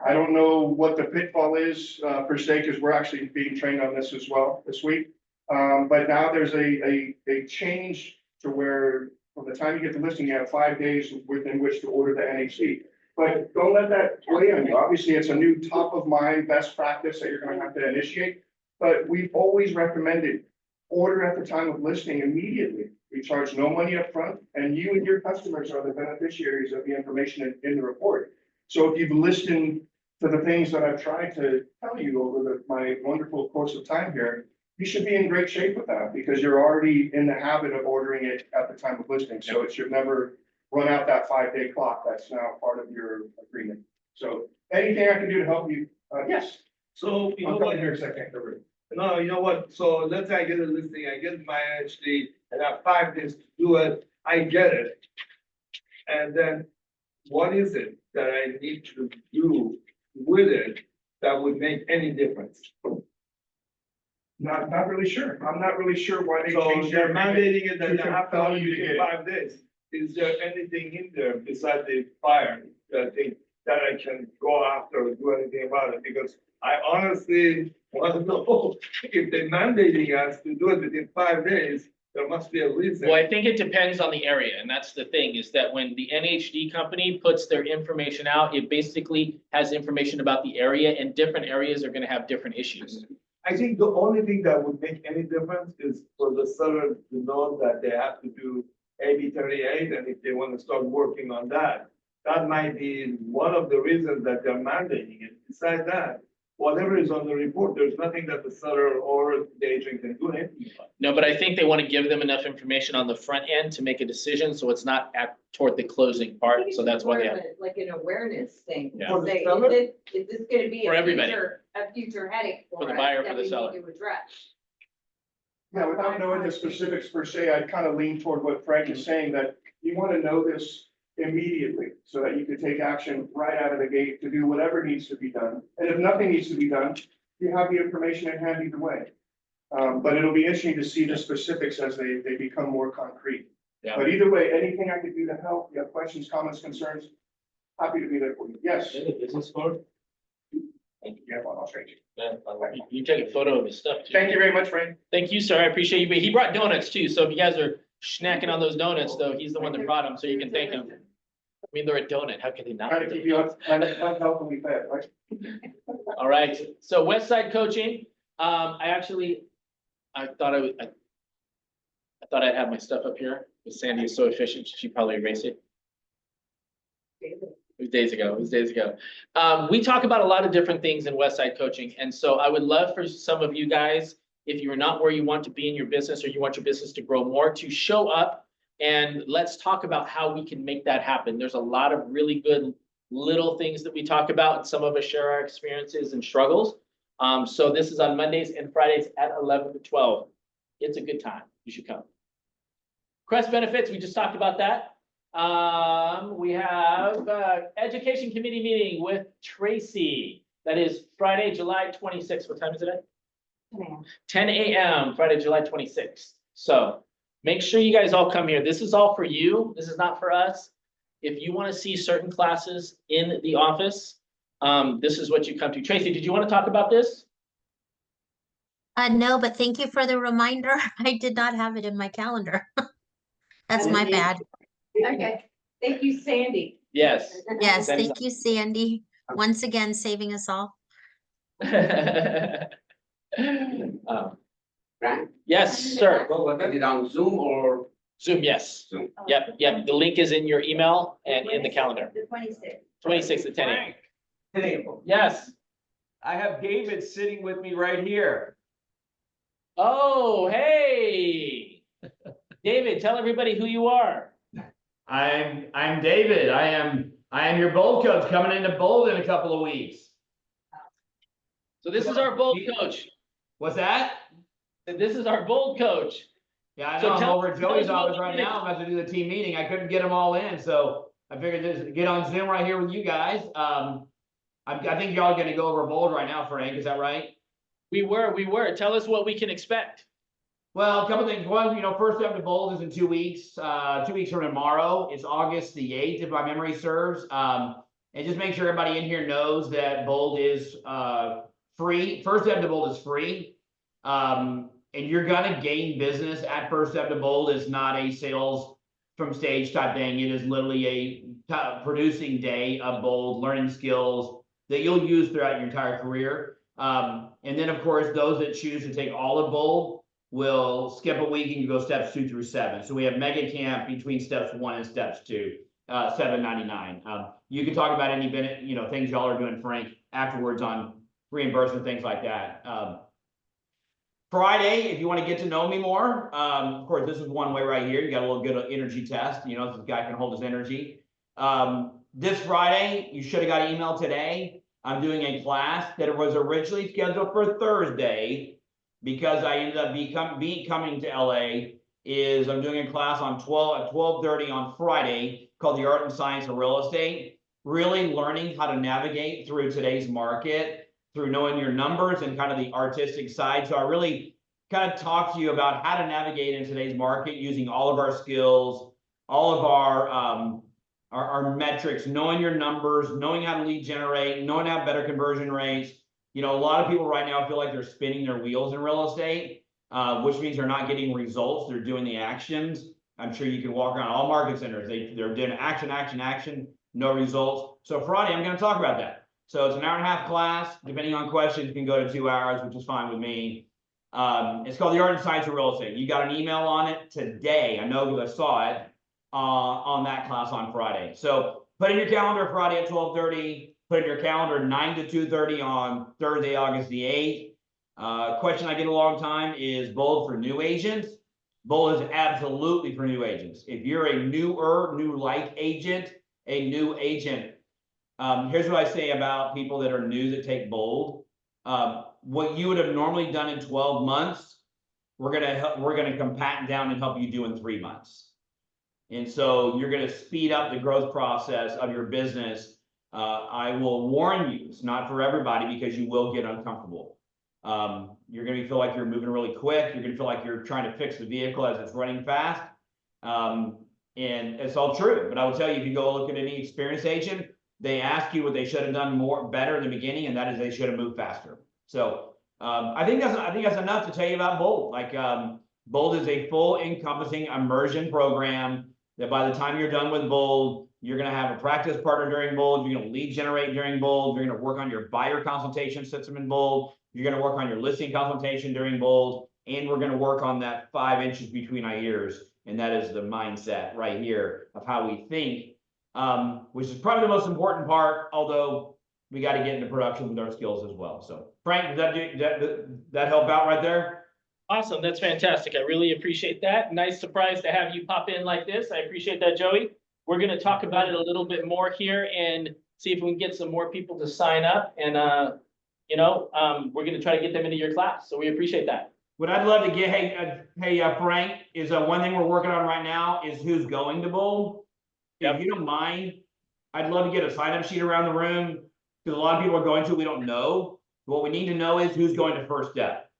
I don't know what the pitfall is per se, because we're actually being trained on this as well this week. But now there's a change to where from the time you get the listing, you have 5 days within which to order the NHD. But don't let that weigh on you. Obviously, it's a new top of mind best practice that you're gonna have to initiate. But we've always recommended order at the time of listing immediately. We charge no money up front, and you and your customers are the beneficiaries of the information in the report. So if you've listened to the things that I've tried to tell you over my wonderful course of time here, you should be in great shape with that because you're already in the habit of ordering it at the time of listing. So it should never run out that 5-day clock. That's now part of your agreement. So anything I can do to help you? Yes. So, you know I'll what? come here a second. No, you know what? So let's say I get a listing, I get my HD, and I have 5 days to do it, I get it. And then what is it that I need to do with it that would make any difference? Not really sure. I'm not really sure why they So changed they're their mandating it that to they have to compel only you to do get it. 5 days. Is there anything in there besides the fire that I can go after or do anything about it? Because I honestly want to know if they're mandating us to do it within 5 days, there must be a reason. Well, I think it depends on the area, and that's the thing, is that when the NHD company puts their information out, it basically has information about the area, and different areas are gonna have different issues. I think the only thing that would make any difference is for the seller to know that they have to do AB 38, and if they want to start working on that, that might be one of the reasons that they're mandating it. Besides that, whatever is on the report, there's nothing that the seller or the agent can do anything about. No, but I think they wanna give them enough information on the front end to make a decision, so it's not toward the closing part, so that's why they have. Like an awareness thing. Yeah. For the Say, seller? is this gonna be For everybody. a future headache For for the us buyer, that for the we seller. need to address? Yeah, without knowing the specifics per se, I'd kind of lean toward what Frank is saying, that you want to know this immediately so that you can take action right out of the gate to do whatever needs to be done. And if nothing needs to be done, you have the information in hand either way. But it'll be interesting to see the specifics as they become more concrete. Yeah. But either way, anything I can do to help, you have questions, comments, concerns, happy to be there for you. Yes. Business card? Yeah, well, I'll trade you. Yeah, you take a photo of his stuff too. Thank you very much, Frank. Thank you, sir. I appreciate you. But he brought donuts too. So if you guys are snacking on those donuts, though, he's the one that brought them, so you can thank him. I mean, they're a donut. How could they not? Trying to keep you healthily fed, right? All right. So Westside Coaching, I thought I'd have my stuff up here, but Sandy is so efficient, she probably erased it. It was days ago. We talk about a lot of different things in Westside Coaching, and so I would love for some of you guys, if you're not where you want to be in your business or you want your business to grow more, to show up and let's talk about how we can make that happen. There's a lot of really good little things that we talk about, and some of us share our experiences and struggles. So this is on Mondays and Fridays at 11 to 12. It's a good time. You should come. Crest benefits, we just talked about that. We have education committee meeting with Tracy. That is Friday, July 26th. What time is it at? 10 a.m. Friday, July 26th. So make sure you guys all come here. This is all for you. This is not for us. If you want to see certain classes in the office, this is what you come to. Tracy, did you want to talk about this? No, but thank you for the reminder. I did not have it in my calendar. That's my bad. Okay, thank you, Sandy. Yes. Yes, That is- thank you, Sandy. Once again, saving us all. Yes, sir. Well, was it on Zoom or Zoom, yes. Yep, yep. The link is in your email and in the calendar. The 26th. 26th at 10 a.m. Hey, Yes. I have David sitting with me right here. Oh, hey. David, tell everybody who you are. I'm David. I am your bold coach coming into bold in a couple of weeks. So this is our bold coach. What's that? This is our bold coach. Yeah, I So know. I'm tell- over at tell us Joey's what office you right did. now. I'm about to do the team meeting. I couldn't get them all in, so I figured just get on Zoom right here with you guys. I think y'all are gonna go over bold right now, Frank. Is that right? We were. Tell us what we can expect. Well, a couple things. One, first step to bold is in 2 weeks. 2 weeks from tomorrow. It's August the 8th, if my memory serves. And just make sure everybody in here knows that bold is free. First step to bold is free. And you're gonna gain business at first step to bold. Is not a sales from stage type thing. It is literally a producing day of bold, learning skills that you'll use throughout your entire career. And then of course, those that choose to take all of bold will skip a week and you go steps 2 through 7. So we have mega camp between steps 1 and steps 2, $7.99. You can talk about any things y'all are doing, Frank, afterwards on reimbursement, things like that. Friday, if you want to get to know me more, of course, this is one way right here. You got a little good energy test. This guy can hold his energy. This Friday, you should have got an email today. I'm doing a class that was originally scheduled for Thursday because I ended up coming to LA. I'm doing a class on 12:30 on Friday called The Art and Science of Real Estate. Really learning how to navigate through today's market, through knowing your numbers and kind of the artistic side. So I really kind of talk to you about how to navigate in today's market using all of our skills, all of our metrics, knowing your numbers, knowing how to lead generate, knowing how to have better conversion rates. A lot of people right now feel like they're spinning their wheels in real estate, which means they're not getting results. They're doing the actions. I'm sure you can walk around all market centers. They're doing action, no results. So Friday, I'm going to talk about that. So it's an hour-and-a-half class. Depending on questions, you can go to 2 hours, which is fine with me. It's called The Art and Science of Real Estate. You got an email on it today. I know because I saw it on that class on Friday. So put in your calendar Friday at 12:30. Put in your calendar 9 to 2:30 on Thursday, August the 8th. Question I get a long time is bold for new agents. Bold is absolutely for new agents. If you're a new like agent, a new agent, here's what I say about people that are new that take bold. What you would have normally done in 12 months, we're gonna compact down and help you do in 3 months. And so you're gonna speed up the growth process of your business. I will warn you, it's not for everybody because you will get uncomfortable. You're gonna feel like you're moving really quick. You're gonna feel like you're trying to fix the vehicle as it's running fast. And it's all true. But I will tell you, if you go look at any experienced agent, they ask you what they should have done better in the beginning, and that is they should have moved faster. So I think that's enough to tell you about Bold. Bold is a full encompassing immersion program that by the time you're done with Bold, you're going to have a practice partner during Bold. You're going to lead generate during Bold. You're going to work on your buyer consultation system in Bold. You're going to work on your listing consultation during Bold, and we're going to work on that 5 inches between our ears, and that is the mindset right here of how we think. Which is probably the most important part, although we got to get into production with our skills as well. So Frank, does that help out right there? Awesome. That's fantastic. I really appreciate that. Nice surprise to have you pop in like this. I appreciate that, Joey. We're going to talk about it a little bit more here and see if we can get some more people to sign up. And, we're going to try to get them into your class. So we appreciate that. What I'd love to get, hey, Frank, is one thing we're working on right now is who's going to Bold. If you don't mind, I'd love to get a sign-up sheet around the room because a lot of people are going to, we don't know. What we need to know is who's going to first step.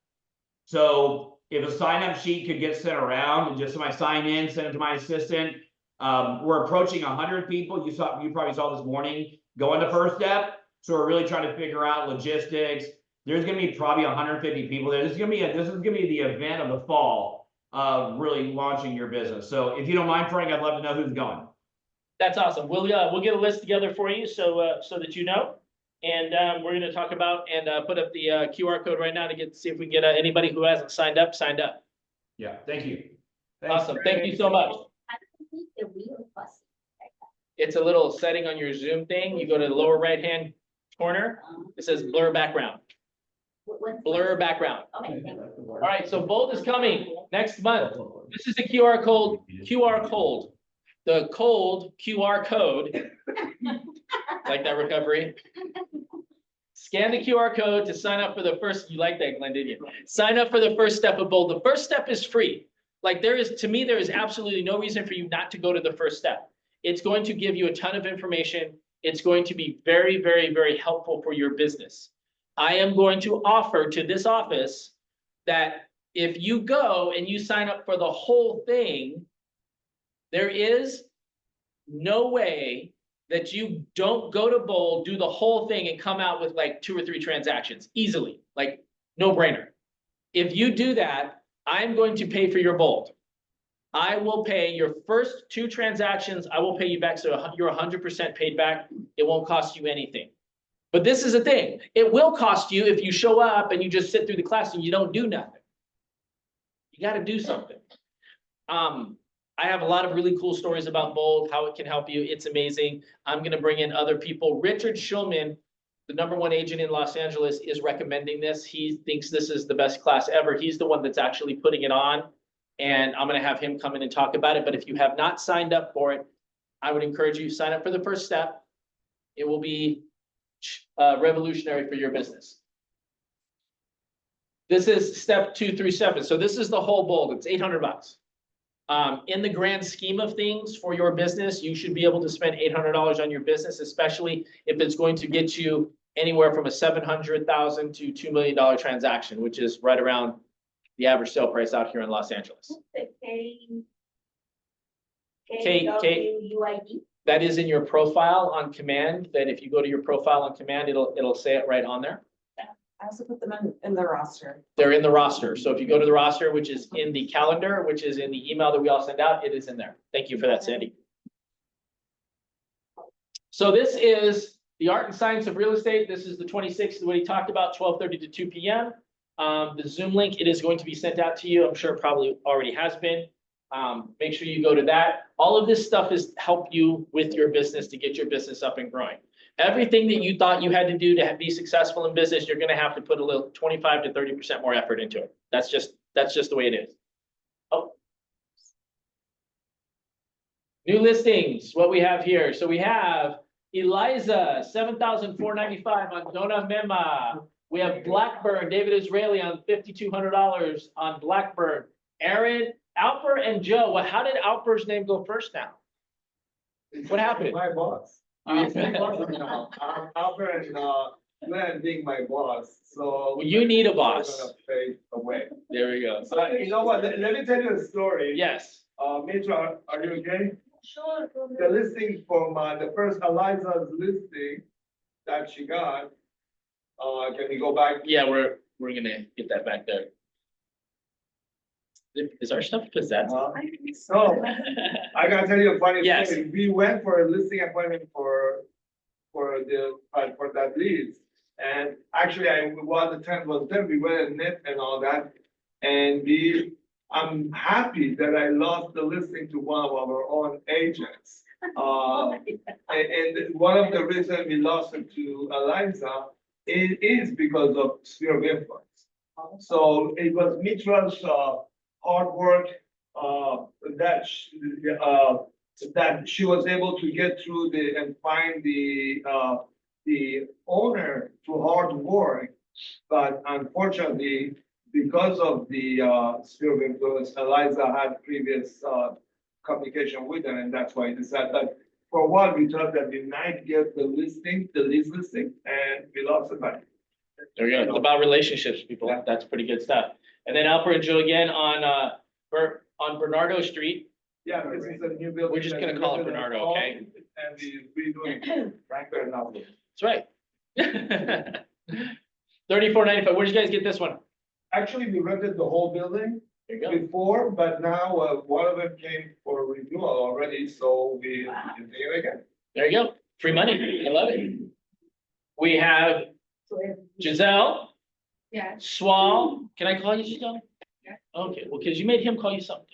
So if a sign-up sheet could get sent around and just somebody sign in, send it to my assistant. We're approaching 100 people. You probably saw this morning going to first step. So we're really trying to figure out logistics. There's going to be probably 150 people there. This is going to be the event of the fall of really launching your business. So if you don't mind, Frank, I'd love to know who's going. That's awesome. We'll get a list together for you so that you know. And we're going to talk about and put up the QR code right now to see if we can get anybody who hasn't signed up. Yeah, thank you. Awesome, thank you so much. How do you keep the wheel fussy? It's a little setting on your Zoom thing. You go to the lower right-hand corner. It says blur background, blur background. Okay, thank you. All right, so Bold is coming next month. This is the QR code, the cold QR code. Like that recovery? Scan the QR code to sign up for the first, you like that, Glenn, didn't you? Sign up for the first step of Bold. The first step is free. Like there is, to me, there is absolutely no reason for you not to go to the first step. It's going to give you a ton of information. It's going to be very, very, very helpful for your business. I am going to offer to this office that if you go and you sign up for the whole thing, there is no way that you don't go to Bold, do the whole thing and come out with like 2 or 3 transactions easily, like no brainer. If you do that, I'm going to pay for your Bold. I will pay your first 2 transactions. I will pay you back. So you're 100% paid back. It won't cost you anything. But this is the thing. It will cost you if you show up and you just sit through the class and you don't do nothing. You got to do something. I have a lot of really cool stories about Bold, how it can help you. It's amazing. I'm going to bring in other people. Richard Schulman, the #1 agent in Los Angeles, is recommending this. He thinks this is the best class ever. He's the one that's actually putting it on. And I'm going to have him come in and talk about it. But if you have not signed up for it, I would encourage you to sign up for the first step. It will be revolutionary for your business. This is step 2 through 7. So this is the whole Bold. It's $800. In the grand scheme of things for your business, you should be able to spend $800 on your business, especially if it's going to get you anywhere from a $700,000 to $2 million transaction, which is right around the average sale price out here in Los Angeles. KWUID. That is in your profile on command, that if you go to your profile on command, it'll say it right on there. I also put them in the roster. They're in the roster. So if you go to the roster, which is in the calendar, which is in the email that we all send out, it is in there. Thank you for that, Sandy. So this is the art and science of real estate. This is the 26th, what he talked about, 12:30 to 2 p.m. The Zoom link, it is going to be sent out to you. I'm sure it probably already has been. Make sure you go to that. All of this stuff is help you with your business to get your business up and growing. Everything that you thought you had to do to be successful in business, you're going to have to put a little 25 to 30% more effort into it. That's just the way it is. Oh. New listings, what we have here. So we have Eliza, $7,495 on Dona Mema. We have Blackburn, David Israeli on $5,200 on Blackburn. Aaron, Alper and Joe. Well, how did Alper's name go first now? What happened? My boss. Albert and Glenn being my boss, so. Well, you need a boss. I'm gonna fade away. There we go. You know what, let me tell you a story. Yes. Mitra, are you okay? Sure. The listing from, the first Eliza's listing that she got, can we go back? Yeah, we're gonna get that back there. Is our stuff possessed? So, I gotta tell you a funny Yes. story. We went for a listing appointment for that lead. And actually, while the tent was there, we went and knit and all that. And I'm happy that I lost the listing to one of our own agents. And one of the reasons we lost it to Eliza is because of sphere of influence. So it was Mitra's hard work that she was able to get through and find the owner through hard work. But unfortunately, because of the sphere of influence, Eliza had previous communication with her, and that's why I decided that for a while we thought that we might get the lease listing, and we lost it back. There we go. It's about relationships, people. That's pretty good stuff. And then Alper and Joe again on Bernardo Street. Yeah, this is a new building. We're just gonna call it Bernardo, okay? And we're redoing Franklin now. That's right. 34.95. Where did you guys get this one? Actually, we rented the whole building There you go. before, but now one of them came for renewal already, so we did it again. There you go. Free money. I love it. We have Giselle, Yeah. Swall. Can I call you Giselle? Yeah. Okay, well, because you made him call you something.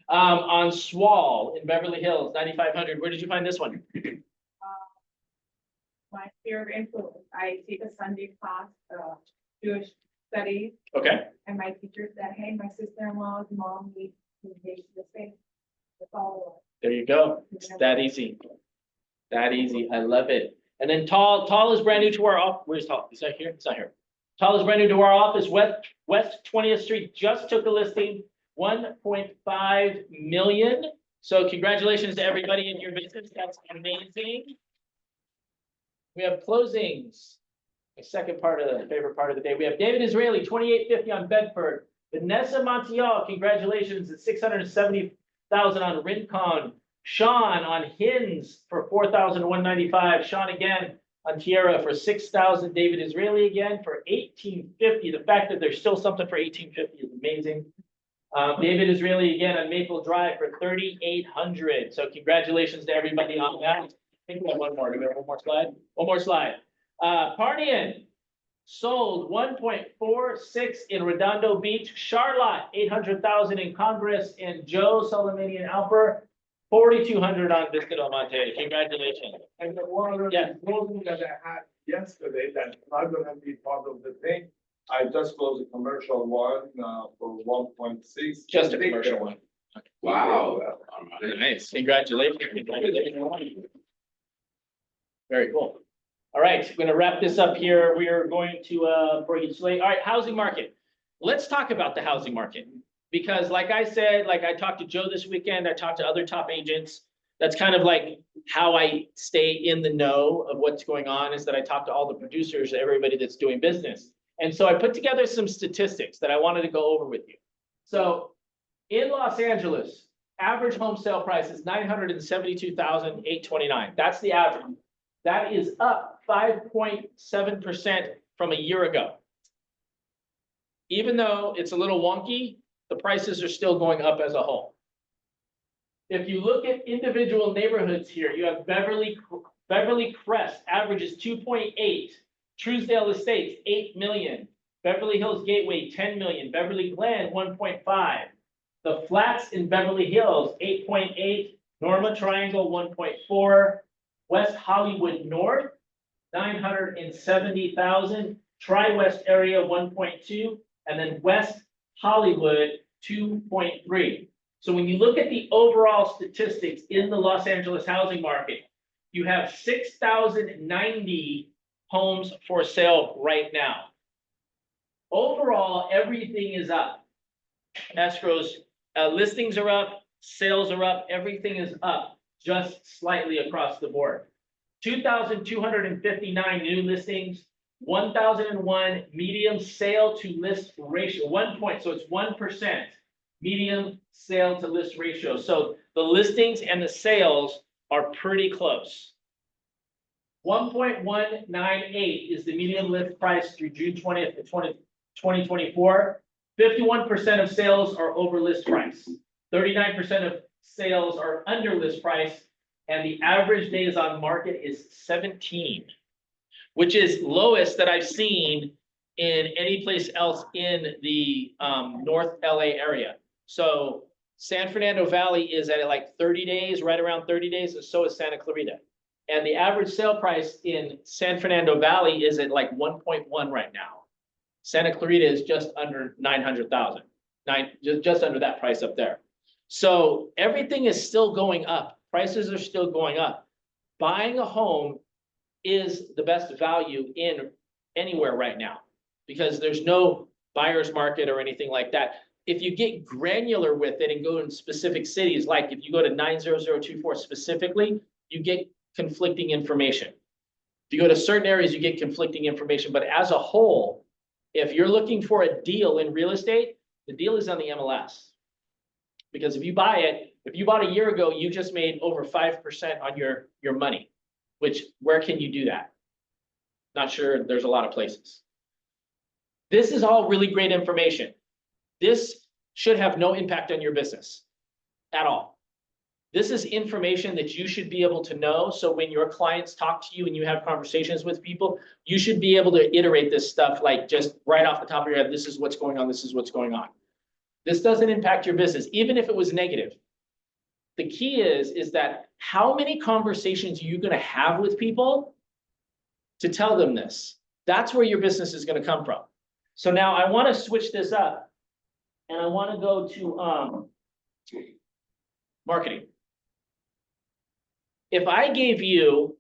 On Swall in Beverly Hills, 9,500. Where did you find this one? My sphere of influence, I take a Sunday class, Jewish studies, Okay, and my teacher said, hey, my sister-in-law's mom needs communication to say. That's all. there you go. It's that easy. That easy. I love it. And then Tall is brand new to our office. Where's Tall? Is that here? It's not here. Tall is brand new to our office. West 20th Street just took a listing, 1.5 million. So congratulations to everybody in your business. That's amazing. We have closings. My second part of the favorite part of the day. We have David Israeli, 2850 on Bedford. Vanessa Montiel, congratulations at 670,000 on Rincon. Sean on Hins for 4,195. Sean again on Tierra for 6,000. David Israeli again for 1,850. The fact that there's still something for 1,850 is amazing. David Israeli again on Maple Drive for 3,800. So congratulations to everybody on that. I think we have one more. Do we have one more slide? One more slide. Pardian sold 1.46 in Redondo Beach. Charlotte, 800,000 in Congress. And Joe Soleimani and Alper, 4,200 on Vista Del Monte. Congratulations. And the one other closing that I had yesterday, that's not gonna be part of the thing. I just closed a commercial one, for 1.6. Just a commercial one. Wow. Nice. Congratulations. Very cool. All right, we're gonna wrap this up here. We are going to bring it slate. All right, housing market. Let's talk about the housing market. Because like I said, like I talked to Joe this weekend, I talked to other top agents. That's kind of like how I stay in the know of what's going on, is that I talk to all the producers, everybody that's doing business. And so I put together some statistics that I wanted to go over with you. So in Los Angeles, average home sale price is $972,829. That's the average. That is up 5.7% from a year ago. Even though it's a little wonky, the prices are still going up as a whole. If you look at individual neighborhoods here, you have Beverly Crest, averages 2.8. Truesdale Estates, 8 million. Beverly Hills Gateway, 10 million. Beverly Glen, 1.5. The Flats in Beverly Hills, 8.8. Norma Triangle, 1.4. West Hollywood North, 970,000. Tri-West area, 1.2. And then West Hollywood, 2.3. So when you look at the overall statistics in the Los Angeles housing market, you have 6,090 homes for sale right now. Overall, everything is up. Escrows, listings are up, sales are up, everything is up just slightly across the board. 2,259 new listings, 1,001 medium sale to list ratio, 1 point, so it's 1% medium sale to list ratio. So the listings and the sales are pretty close. 1.198 is the median list price through June 20th of 2024. 51% of sales are over list price. 39% of sales are under list price. And the average days on market is 17, which is lowest that I've seen in any place else in the North LA area. So San Fernando Valley is at like 30 days, right around 30 days, and so is Santa Clarita. And the average sale price in San Fernando Valley is at like 1.1 right now. Santa Clarita is just under 900,000, just under that price up there. So everything is still going up. Prices are still going up. Buying a home is the best value in anywhere right now because there's no buyer's market or anything like that. If you get granular with it and go in specific cities, like if you go to 90024 specifically, you get conflicting information. If you go to certain areas, you get conflicting information, but as a whole, if you're looking for a deal in real estate, the deal is on the MLS. Because if you buy it, if you bought a year ago, you just made over 5% on your money, which where can you do that? Not sure, there's a lot of places. This is all really great information. This should have no impact on your business at all. This is information that you should be able to know. So when your clients talk to you and you have conversations with people, you should be able to iterate this stuff like just right off the top of your head, this is what's going on, this is what's going on. This doesn't impact your business, even if it was negative. The key is that how many conversations are you gonna have with people to tell them this? That's where your business is gonna come from. So now I wanna switch this up. And I wanna go to, marketing. If I gave you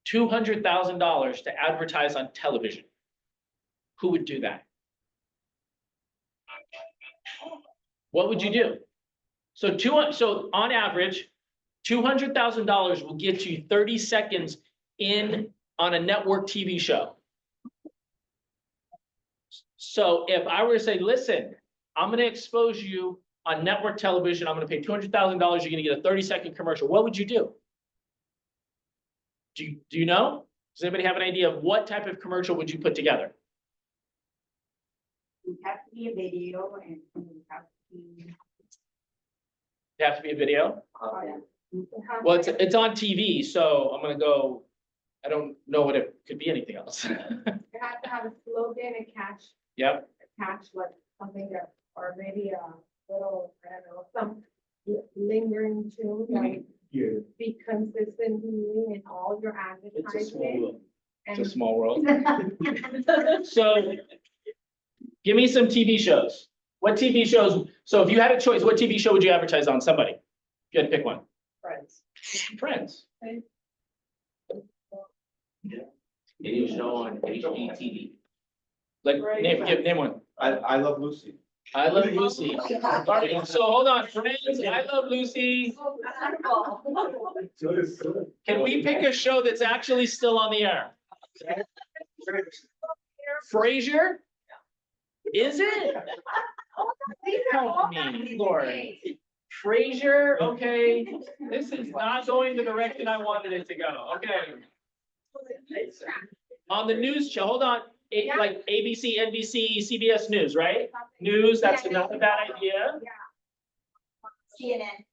$200,000 to advertise on television, who would do that? What would you do? So on average, $200,000 will get you 30 seconds in on a network TV show. So if I were to say, listen, I'm gonna expose you on network television, I'm gonna pay $200,000, you're gonna get a 30-second commercial, what would you do? Do you know? Does anybody have an idea of what type of commercial would you put together? It have to be a video and it have to be. It have to be a video? You have Well, like a- it's on TV, so I'm gonna go, I don't know what it could be anything else. You have to have a slogan and Yep, catch like something that, or maybe a little, I don't know, some lingering tune, like be consistent in all your it's a small advertising. world, it's a And small world. So, give me some TV shows. What TV shows, so if you had a choice, what TV show would you advertise on? Somebody? If you had to pick one. friends. Friends. Any show on HGTV. Like, name one. I love Lucy. I Love Lucy. Alright, so hold on, Friends, I Love Lucy. Can we pick a show that's actually still on the air? Frasier? Is it? Help me, Lord. Frasier, okay, this is not going the direction I wanted it to go, okay. On the news show, hold on, like ABC, NBC, CBS News, right? News, that's not a bad idea. CNN.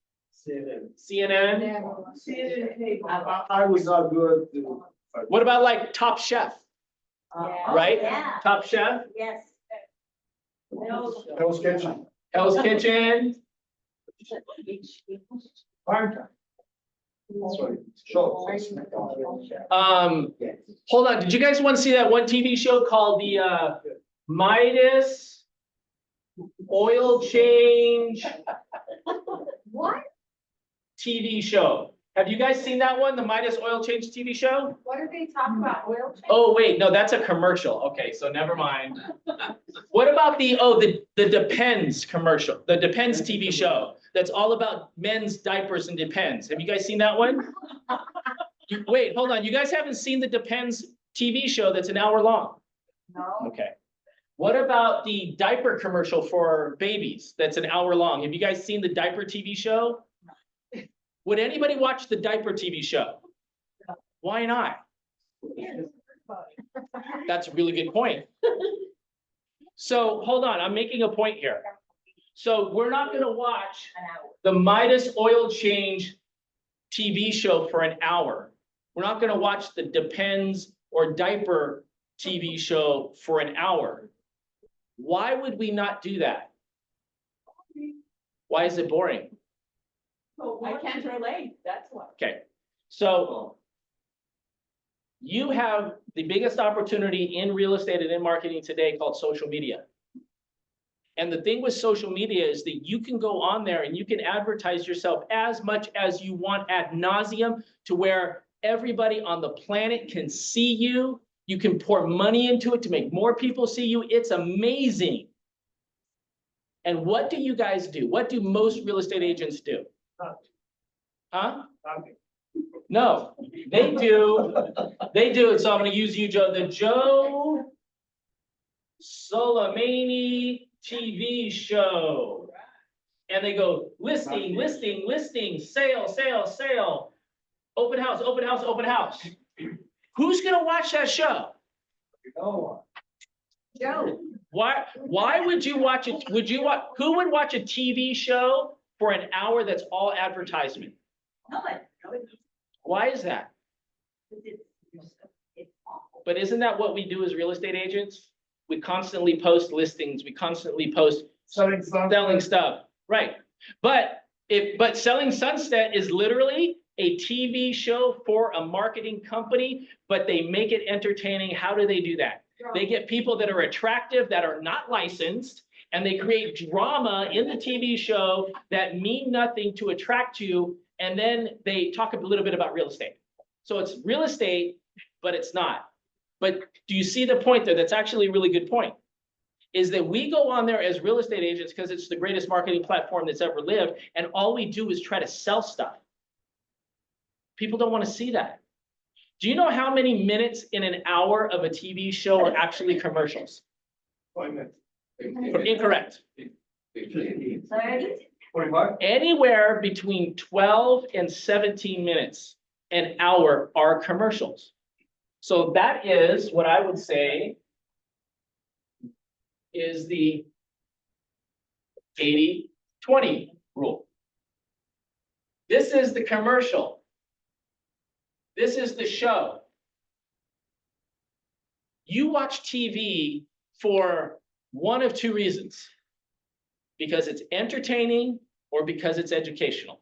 I was not good to. What about like Top Chef, right? Yeah. Top Chef, Yes. No. Hell's Kitchen. Hell's Kitchen. Prime time. Sorry, show. Hold on, did you guys want to see that one TV show called the Midas Oil Change What? TV show? Have you guys seen that one, the Midas Oil Change TV show? What did they talk about? Oil change? Oh, wait, no, that's a commercial. Okay, so never mind. What about the Depends commercial, the Depends TV show? That's all about men's diapers and Depends. Have you guys seen that one? Wait, hold on. You guys haven't seen the Depends TV show that's an hour long? No. Okay. What about the diaper commercial for babies that's an hour long? Have you guys seen the diaper TV show? Would anybody watch the diaper TV show? Why not? That's a really good point. So hold on, I'm making a point here. So we're not gonna watch the Midas Oil Change TV show for an hour. We're not gonna watch the Depends or diaper TV show for an hour. Why would we not do that? Why is it boring? I can't relate, that's why. Okay, so you have the biggest opportunity in real estate and in marketing today called social media. And the thing with social media is that you can go on there and you can advertise yourself as much as you want ad nauseum to where everybody on the planet can see you. You can pour money into it to make more people see you. It's amazing. And what do you guys do? What do most real estate agents do? Huh? No, they do. They do it. So I'm gonna use you, Joe. The Joe Soleimani TV show. And they go listing, listing, listing, sale, sale, sale. Open house, open house, open house. Who's gonna watch that show? Joe. Why would you watch it? Who would watch a TV show for an hour that's all advertisement? Nobody. Why is that? It's awful. But isn't that what we do as real estate agents? We constantly post listings, we constantly post Selling something. selling stuff, right? But Selling Sunset is literally a TV show for a marketing company, but they make it entertaining. How do they do that? They get people that are attractive, that are not licensed, and they create drama in the TV show that mean nothing to attract you. And then they talk a little bit about real estate. So it's real estate, but it's not. But do you see the point there? That's actually a really good point. Is that we go on there as real estate agents because it's the greatest marketing platform that's ever lived. And all we do is try to sell stuff. People don't want to see that. Do you know how many minutes in an hour of a TV show are actually commercials? 5 minutes. Incorrect. 45? Anywhere between 12 and 17 minutes an hour are commercials. So that is what I would say is the 80-20 rule. This is the commercial. This is the show. You watch TV for one of two reasons. Because it's entertaining or because it's educational.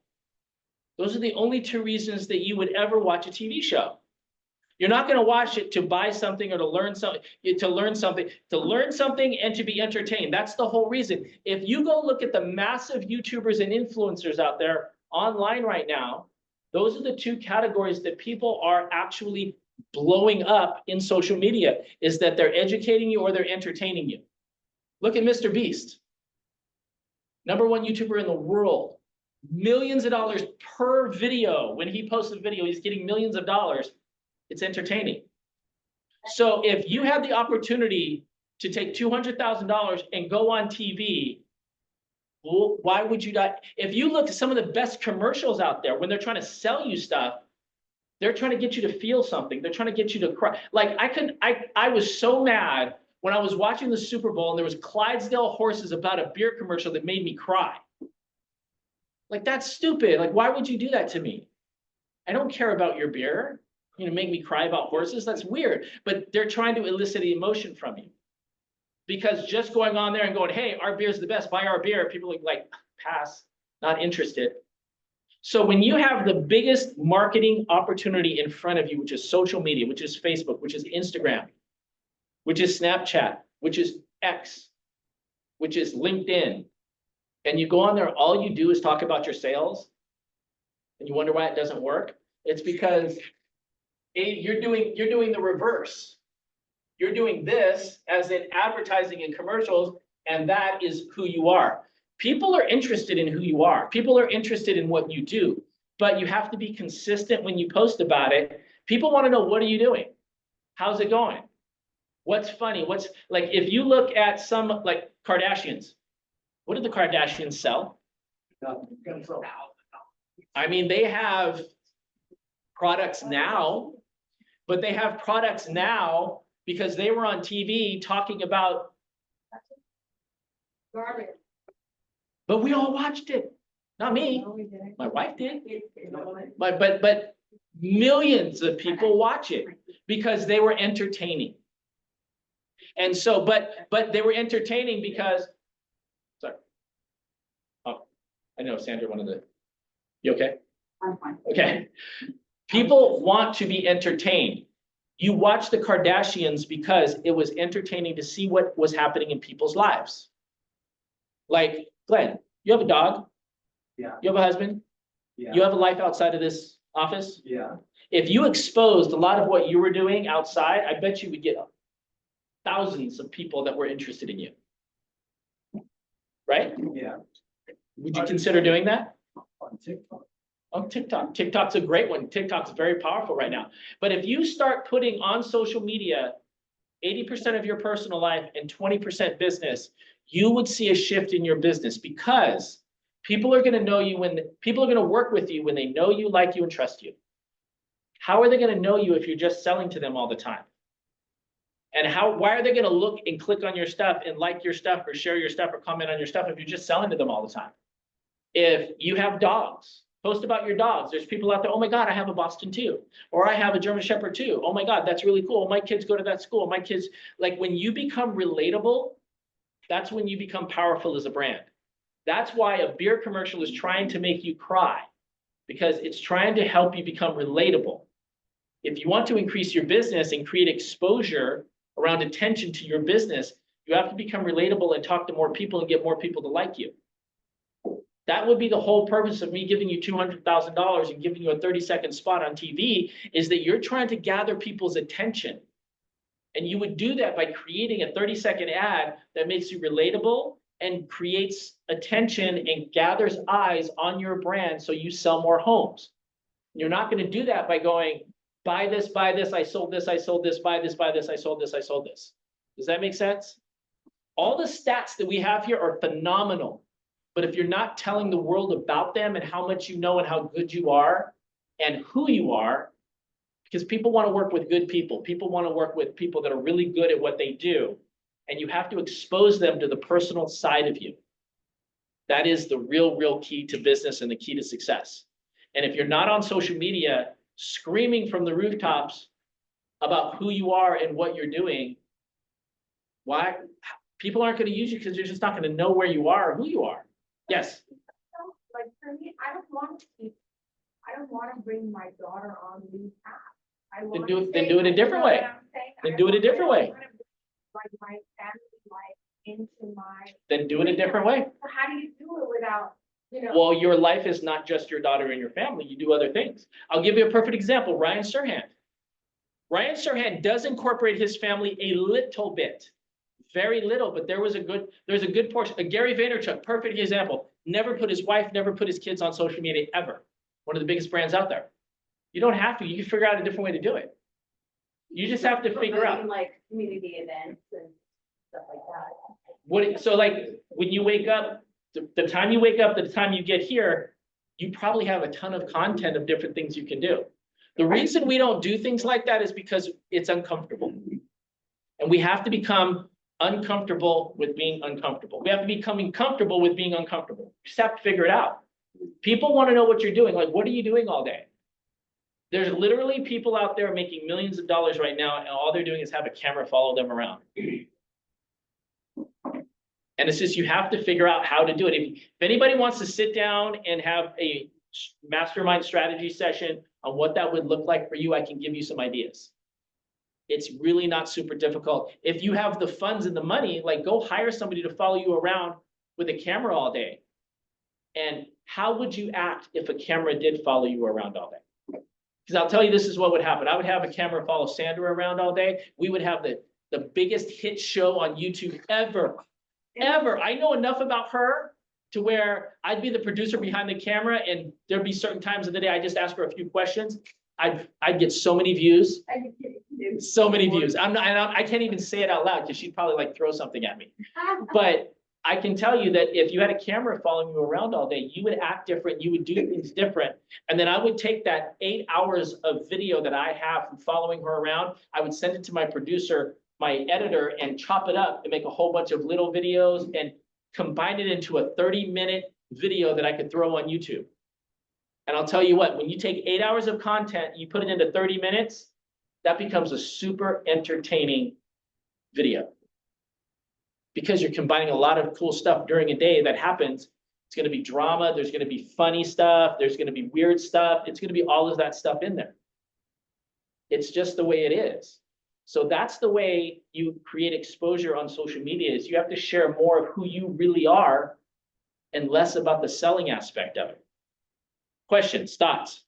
Those are the only two reasons that you would ever watch a TV show. You're not going to watch it to buy something or to learn something, and to be entertained. That's the whole reason. If you go look at the massive YouTubers and influencers out there online right now, those are the two categories that people are actually blowing up in social media, is that they're educating you or they're entertaining you. Look at Mr. Beast. #1 YouTuber in the world, millions of dollars per video. When he posts a video, he's getting millions of dollars. It's entertaining. So if you have the opportunity to take $200,000 and go on TV, well, why would you not? If you look at some of the best commercials out there, when they're trying to sell you stuff, they're trying to get you to feel something. They're trying to get you to cry. Like I was so mad when I was watching the Super Bowl and there was Clydesdale horses about a beer commercial that made me cry. Like, that's stupid. Like, why would you do that to me? I don't care about your beer. Make me cry about horses. That's weird. But they're trying to elicit the emotion from you. Because just going on there and going, hey, our beer's the best, buy our beer, people are like, pass, not interested. So when you have the biggest marketing opportunity in front of you, which is social media, which is Facebook, which is Instagram, which is Snapchat, which is X, which is LinkedIn. And you go on there, all you do is talk about your sales, and you wonder why it doesn't work. It's because you're doing the reverse. You're doing this as in advertising and commercials, and that is who you are. People are interested in who you are. People are interested in what you do, but you have to be consistent when you post about it. People want to know, what are you doing? How's it going? What's funny? What's like, if you look at some like Kardashians, what did the Kardashians sell? I mean, they have products now, but they have products now because they were on TV talking about, Garbage. but we all watched it. Not me, No, we didn't. my wife did. But millions of people watch it because they were entertaining. And so, but they were entertaining because, sorry. Oh, I know Sandra wanted to, you okay? I'm fine. Okay. People want to be entertained. You watch the Kardashians because it was entertaining to see what was happening in people's lives. Like, Glenn, you have a dog? Yeah. You have a husband? Yeah. You have a life outside of this office? Yeah. If you exposed a lot of what you were doing outside, I bet you would get thousands of people that were interested in you. Right? Yeah. Would you consider doing that? On TikTok. On TikTok. TikTok's a great one. TikTok's very powerful right now. But if you start putting on social media 80% of your personal life and 20% business, you would see a shift in your business because people are going to know you people are going to work with you when they know you, like you, and trust you. How are they going to know you if you're just selling to them all the time? And why are they going to look and click on your stuff and like your stuff or share your stuff or comment on your stuff if you're just selling to them all the time? If you have dogs, post about your dogs. There's people out there, oh my God, I have a Boston too. Or I have a German Shepherd too. Oh my God, that's really cool. My kids go to that school. My kids, like when you become relatable, That's when you become powerful as a brand. That's why a beer commercial is trying to make you cry, because it's trying to help you become relatable. If you want to increase your business and create exposure around attention to your business, you have to become relatable and talk to more people and get more people to like you. That would be the whole purpose of me giving you $200,000 and giving you a 30-second spot on TV, is that you're trying to gather people's attention. And you would do that by creating a 30-second ad that makes you relatable and creates attention and gathers eyes on your brand so you sell more homes. You're not going to do that by going, buy this, I sold this, I sold this, buy this, I sold this, I sold this. Does that make sense? All the stats that we have here are phenomenal. But if you're not telling the world about them and how much you know and how good you are and who you are, because people want to work with good people. People want to work with people that are really good at what they do. And you have to expose them to the personal side of you. That is the real key to business and the key to success. And if you're not on social media screaming from the rooftops about who you are and what you're doing, why? People aren't going to use you because they're just not going to know where you are or who you are. Yes. Like for me, I don't want to bring my daughter on these apps. Then do it a different way. Then do it a different way. Like my family life into my. Then do it a different way. So how do you do it without, you know? Well, your life is not just your daughter and your family. You do other things. I'll give you a perfect example. Ryan Serhant. Ryan Serhant does incorporate his family a little bit. Very little, but there's a good portion. Gary Vaynerchuk, perfect example. Never put his wife, never put his kids on social media ever. One of the biggest brands out there. You don't have to. You can figure out a different way to do it. You just have to figure out. Like community events and stuff like that. So like when you wake up, the time you wake up, the time you get here, you probably have a ton of content of different things you can do. The reason we don't do things like that is because it's uncomfortable. And we have to become uncomfortable with being uncomfortable. We have to become comfortable with being uncomfortable. You just have to figure it out. People want to know what you're doing. Like, what are you doing all day? There's literally people out there making millions of dollars right now, and all they're doing is have a camera follow them around. And it's just, you have to figure out how to do it. If anybody wants to sit down and have a mastermind strategy session on what that would look like for you, I can give you some ideas. It's really not super difficult. If you have the funds and the money, like go hire somebody to follow you around with a camera all day. And how would you act if a camera did follow you around all day? Because I'll tell you, this is what would happen. I would have a camera follow Sandra around all day. We would have the biggest hit show on YouTube ever. I know enough about her to where I'd be the producer behind the camera, and there'd be certain times of the day I just ask her a few questions. I'd get so many views. So many views. I can't even say it out loud because she'd probably like throw something at me. But I can tell you that if you had a camera following you around all day, you would act different, you would do things different. And then I would take that 8 hours of video that I have from following her around, I would send it to my producer, my editor, and chop it up and make a whole bunch of little videos and combine it into a 30-minute video that I could throw on YouTube. And I'll tell you what, when you take 8 hours of content, you put it into 30 minutes, that becomes a super entertaining video. Because you're combining a lot of cool stuff during a day that happens. It's going to be drama, there's going to be funny stuff, there's going to be weird stuff, it's going to be all of that stuff in there. It's just the way it is. So that's the way you create exposure on social media, is you have to share more of who you really are and less about the selling aspect of it. Questions, thoughts?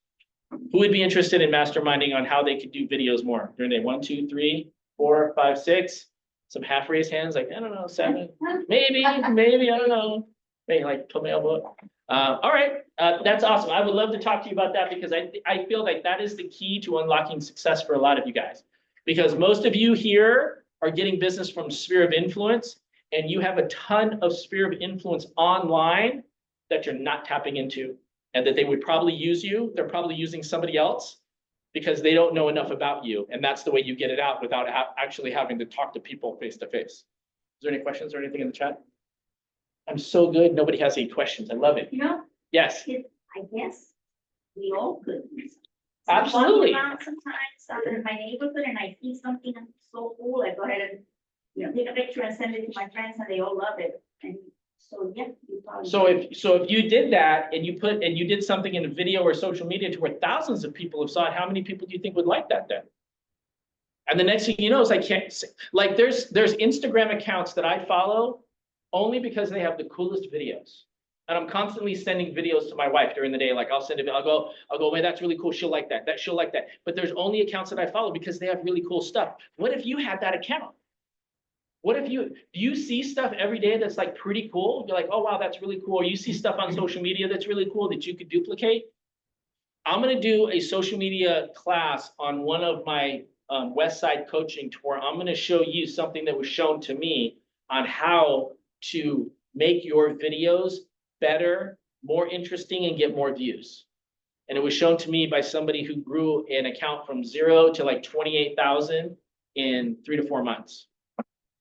Who would be interested in masterminding on how they could do videos more during the day? 1, 2, 3, 4, 5, 6. Some half raised hands, like, I don't know, 7, maybe, I don't know. Maybe like put my elbow up. All right, that's awesome. I would love to talk to you about that because I feel like that is the key to unlocking success for a lot of you guys. Because most of you here are getting business from sphere of influence, and you have a ton of sphere of influence online that you're not tapping into, and that they would probably use you. They're probably using somebody else because they don't know enough about you. And that's the way you get it out without actually having to talk to people face to face. Is there any questions or anything in the chat? I'm so good. Nobody has any questions. I love it. You know, Yes, I guess we all could. absolutely. Sometimes in my neighborhood and I see something so cool, I go ahead and take a picture and send it to my friends and they all love it. And so, yeah. you probably- So if you did that and you did something in a video or social media to where thousands of people have saw it, how many people do you think would like that then? And the next thing you know is I can't, like, there's Instagram accounts that I follow only because they have the coolest videos. And I'm constantly sending videos to my wife during the day. Like I'll send it, I'll go, man, that's really cool. She'll like that. She'll like that. But there's only accounts that I follow because they have really cool stuff. What if you had that account? What if do you see stuff every day that's like pretty cool? You're like, oh, wow, that's really cool. Or you see stuff on social media that's really cool that you could duplicate. I'm going to do a social media class on one of my Westside coaching tour. I'm going to show you something that was shown to me on how to make your videos better, more interesting, and get more views. And it was shown to me by somebody who grew an account from 0 to like 28,000 in 3 to 4 months.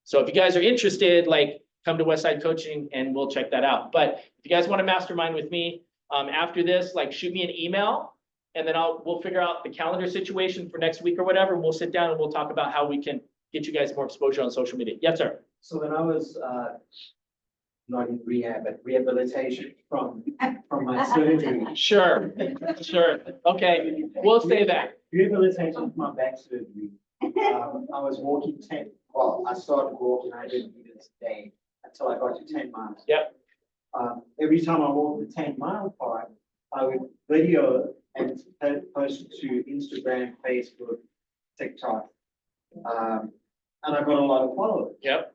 So if you guys are interested, like come to Westside Coaching and we'll check that out. But if you guys want to mastermind with me after this, like shoot me an email and then we'll figure out the calendar situation for next week or whatever. We'll sit down and we'll talk about how we can get you guys more exposure on social media. Yes, sir. So when I was, not in rehab, but rehabilitation from my surgery. Sure, sure. Okay, we'll say that. Rehabilitation from my back surgery. I was walking I started walking, I didn't eat it today until I got to 10 miles. Yep. Every time I walked the 10-mile part, I would video and post it to Instagram, Facebook, TikTok. And I got a lot of followers. Yep.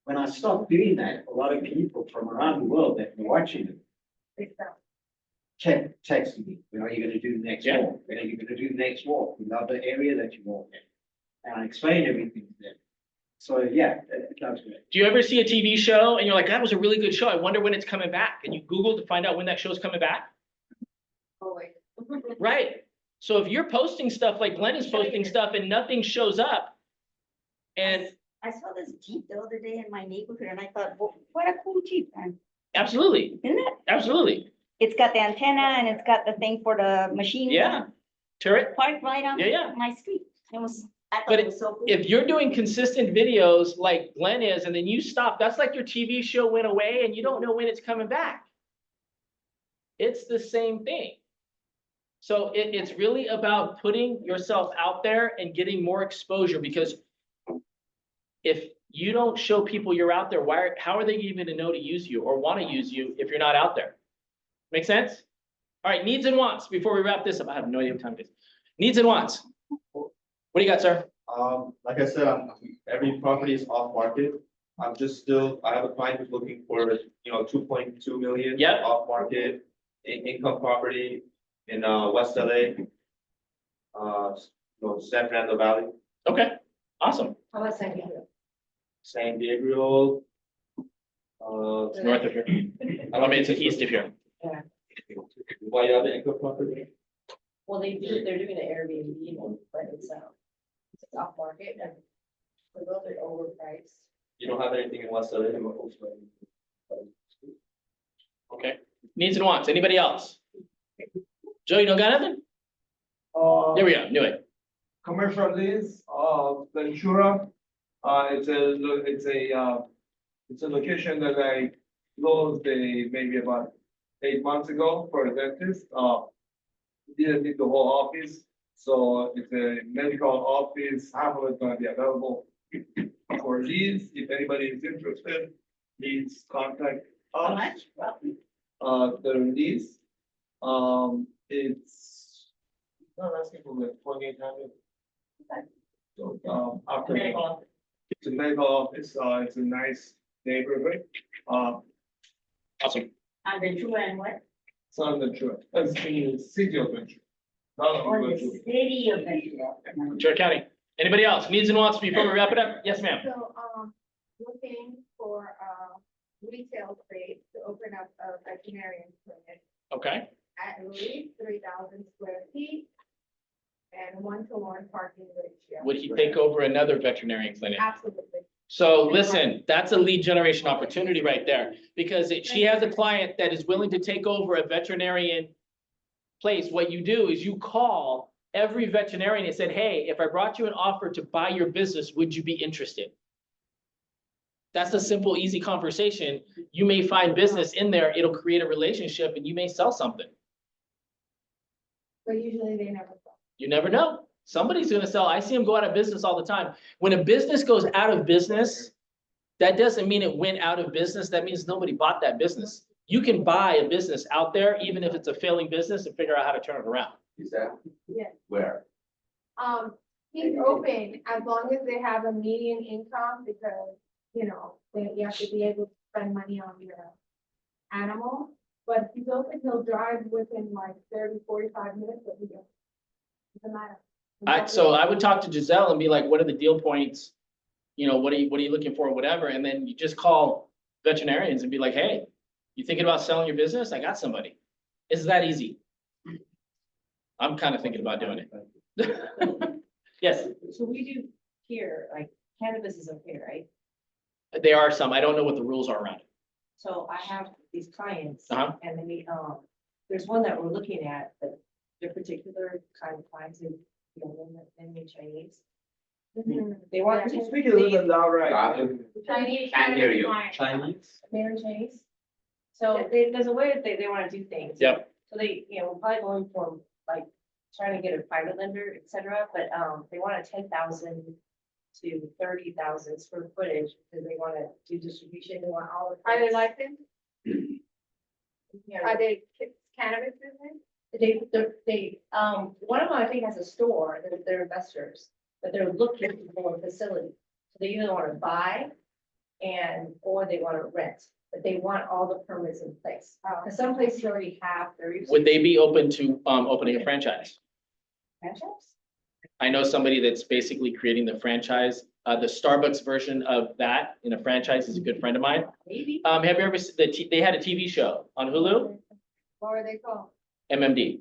When I stopped doing that, a lot of people from around the world that were watching it kept texting me, when are you going to do the next walk? When are you going to do the next walk? We love the area that you walk in. And I explained everything to them. So yeah, that was good. Do you ever see a TV show and you're like, that was a really good show. I wonder when it's coming back. And you Google to find out when that show's coming back. Oh, wait. Right. So if you're posting stuff like Glenn is posting stuff and nothing shows up. And I saw this Jeep the other day in my neighborhood and I thought, well, what a cool Jeep, man. absolutely, Isn't it? absolutely. It's got the antenna and it's got the thing for the machine. Yeah. Turret. Parked right on Yeah. my street. I thought But it was so cool. if you're doing consistent videos like Glenn is, and then you stop, that's like your TV show went away and you don't know when it's coming back. It's the same thing. So it's really about putting yourself out there and getting more exposure, because if you don't show people you're out there, how are they even to know to use you or want to use you if you're not out there? Make sense? All right, needs and wants before we wrap this up. I have no idea what time it is. Needs and wants. What do you got, sir? Like I said, every property is off market. I have a client who's looking for, 2.2 million. Yep. Off market, income property in, West LA. San Fernando Valley, Okay, awesome. How about San Diego? San Gabriel. It's north of here. I mean, it's east of here. Why you have the income property? Well, they're doing an Airbnb, but it's off market and a little bit overpriced. You don't have anything in West LA? Okay, needs and wants. Anybody else? Joe, you don't got nothing? There we go, knew it. Commercial lease of Ventura. It's a location that I closed maybe about 8 months ago for a dentist. Didn't need the whole office, so it's a medical office. Half of it's gonna be available for lease. If anybody is interested, please contact How us. much? Roughly? The lease, it's not asking for the 2800. So, after. It's a medical office, it's a nice neighborhood, Awesome. And Ventura and what? it's not Ventura, it's the city of Ventura. Not Or the Ventura. city of Ventura. Ventura County. Anybody else? Needs and wants before we wrap it up? Yes, ma'am. So, looking for, retail space to open up a veterinarian clinic Okay, at least 3,000 square feet and 1-to-1 parking ratio. would he take over another veterinarian clinic? Absolutely. So listen, that's a lead generation opportunity right there, because she has a client that is willing to take over a veterinarian place. What you do is you call every veterinarian and said, hey, if I brought you an offer to buy your business, would you be interested? That's a simple, easy conversation. You may find business in there, it'll create a relationship and you may sell something. But usually they never sell. You never know. Somebody's gonna sell. I see them go out of business all the time. When a business goes out of business, that doesn't mean it went out of business. That means nobody bought that business. You can buy a business out there, even if it's a failing business, and figure out how to turn it around. Is that Yeah. where? He's open as long as they have a median income because, you know, you have to be able to spend money on your animal. But he's open, he'll drive within like 30, 45 minutes, but he doesn't. Doesn't matter. So I would talk to Giselle and be like, what are the deal points? You know, what are you looking for, whatever, and then you just call veterinarians and be like, hey, you thinking about selling your business? I got somebody. It's that easy. I'm kind of thinking about doing it. Yes, So we do here, like cannabis is okay, right? there are some. I don't know what the rules are around it. So I have these clients Uh-huh. and then there's one that we're looking at, but they're particular kind of clients and, you know, mainly Chinese. Mhm. They want. Can you speak a little bit louder? Chinese. Can't hear you. Chinese? They're Chinese. So there's a way that they want to do things. Yep. So they, you know, we're probably going for like trying to get a private lender, et cetera, but they want a 10,000 to 30,000 square footage because they want to do distribution. They want all the. Are they licensed? Yeah. Are they cannabis business? One of them I think has a store, they're investors, but they're looking for a facility. So they either want to buy or they want to rent, but they want all the permits in place. Because some places already have their. Would they be open to opening a franchise? Franchise? I know somebody that's basically creating the franchise. The Starbucks version of that in a franchise is a good friend of mine. Maybe. Have you ever seen they had a TV show on Hulu, What are they called? MMD?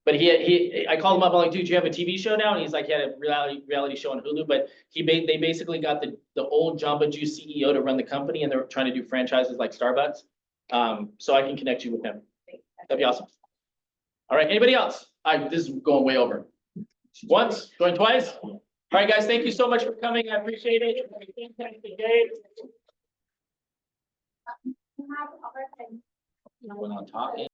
But I called him up, I'm like, dude, you have a TV show now? And he's like, he had a reality show on Hulu, but they basically got the old Jamba Juice CEO to run the company and they're trying to do franchises like Starbucks. So I can connect you with him. That'd be awesome. All right, anybody else? This is going way over. Once, going twice? All right, guys, thank you so much for coming. I appreciate it. Have a fantastic day. You have other things. No one on top.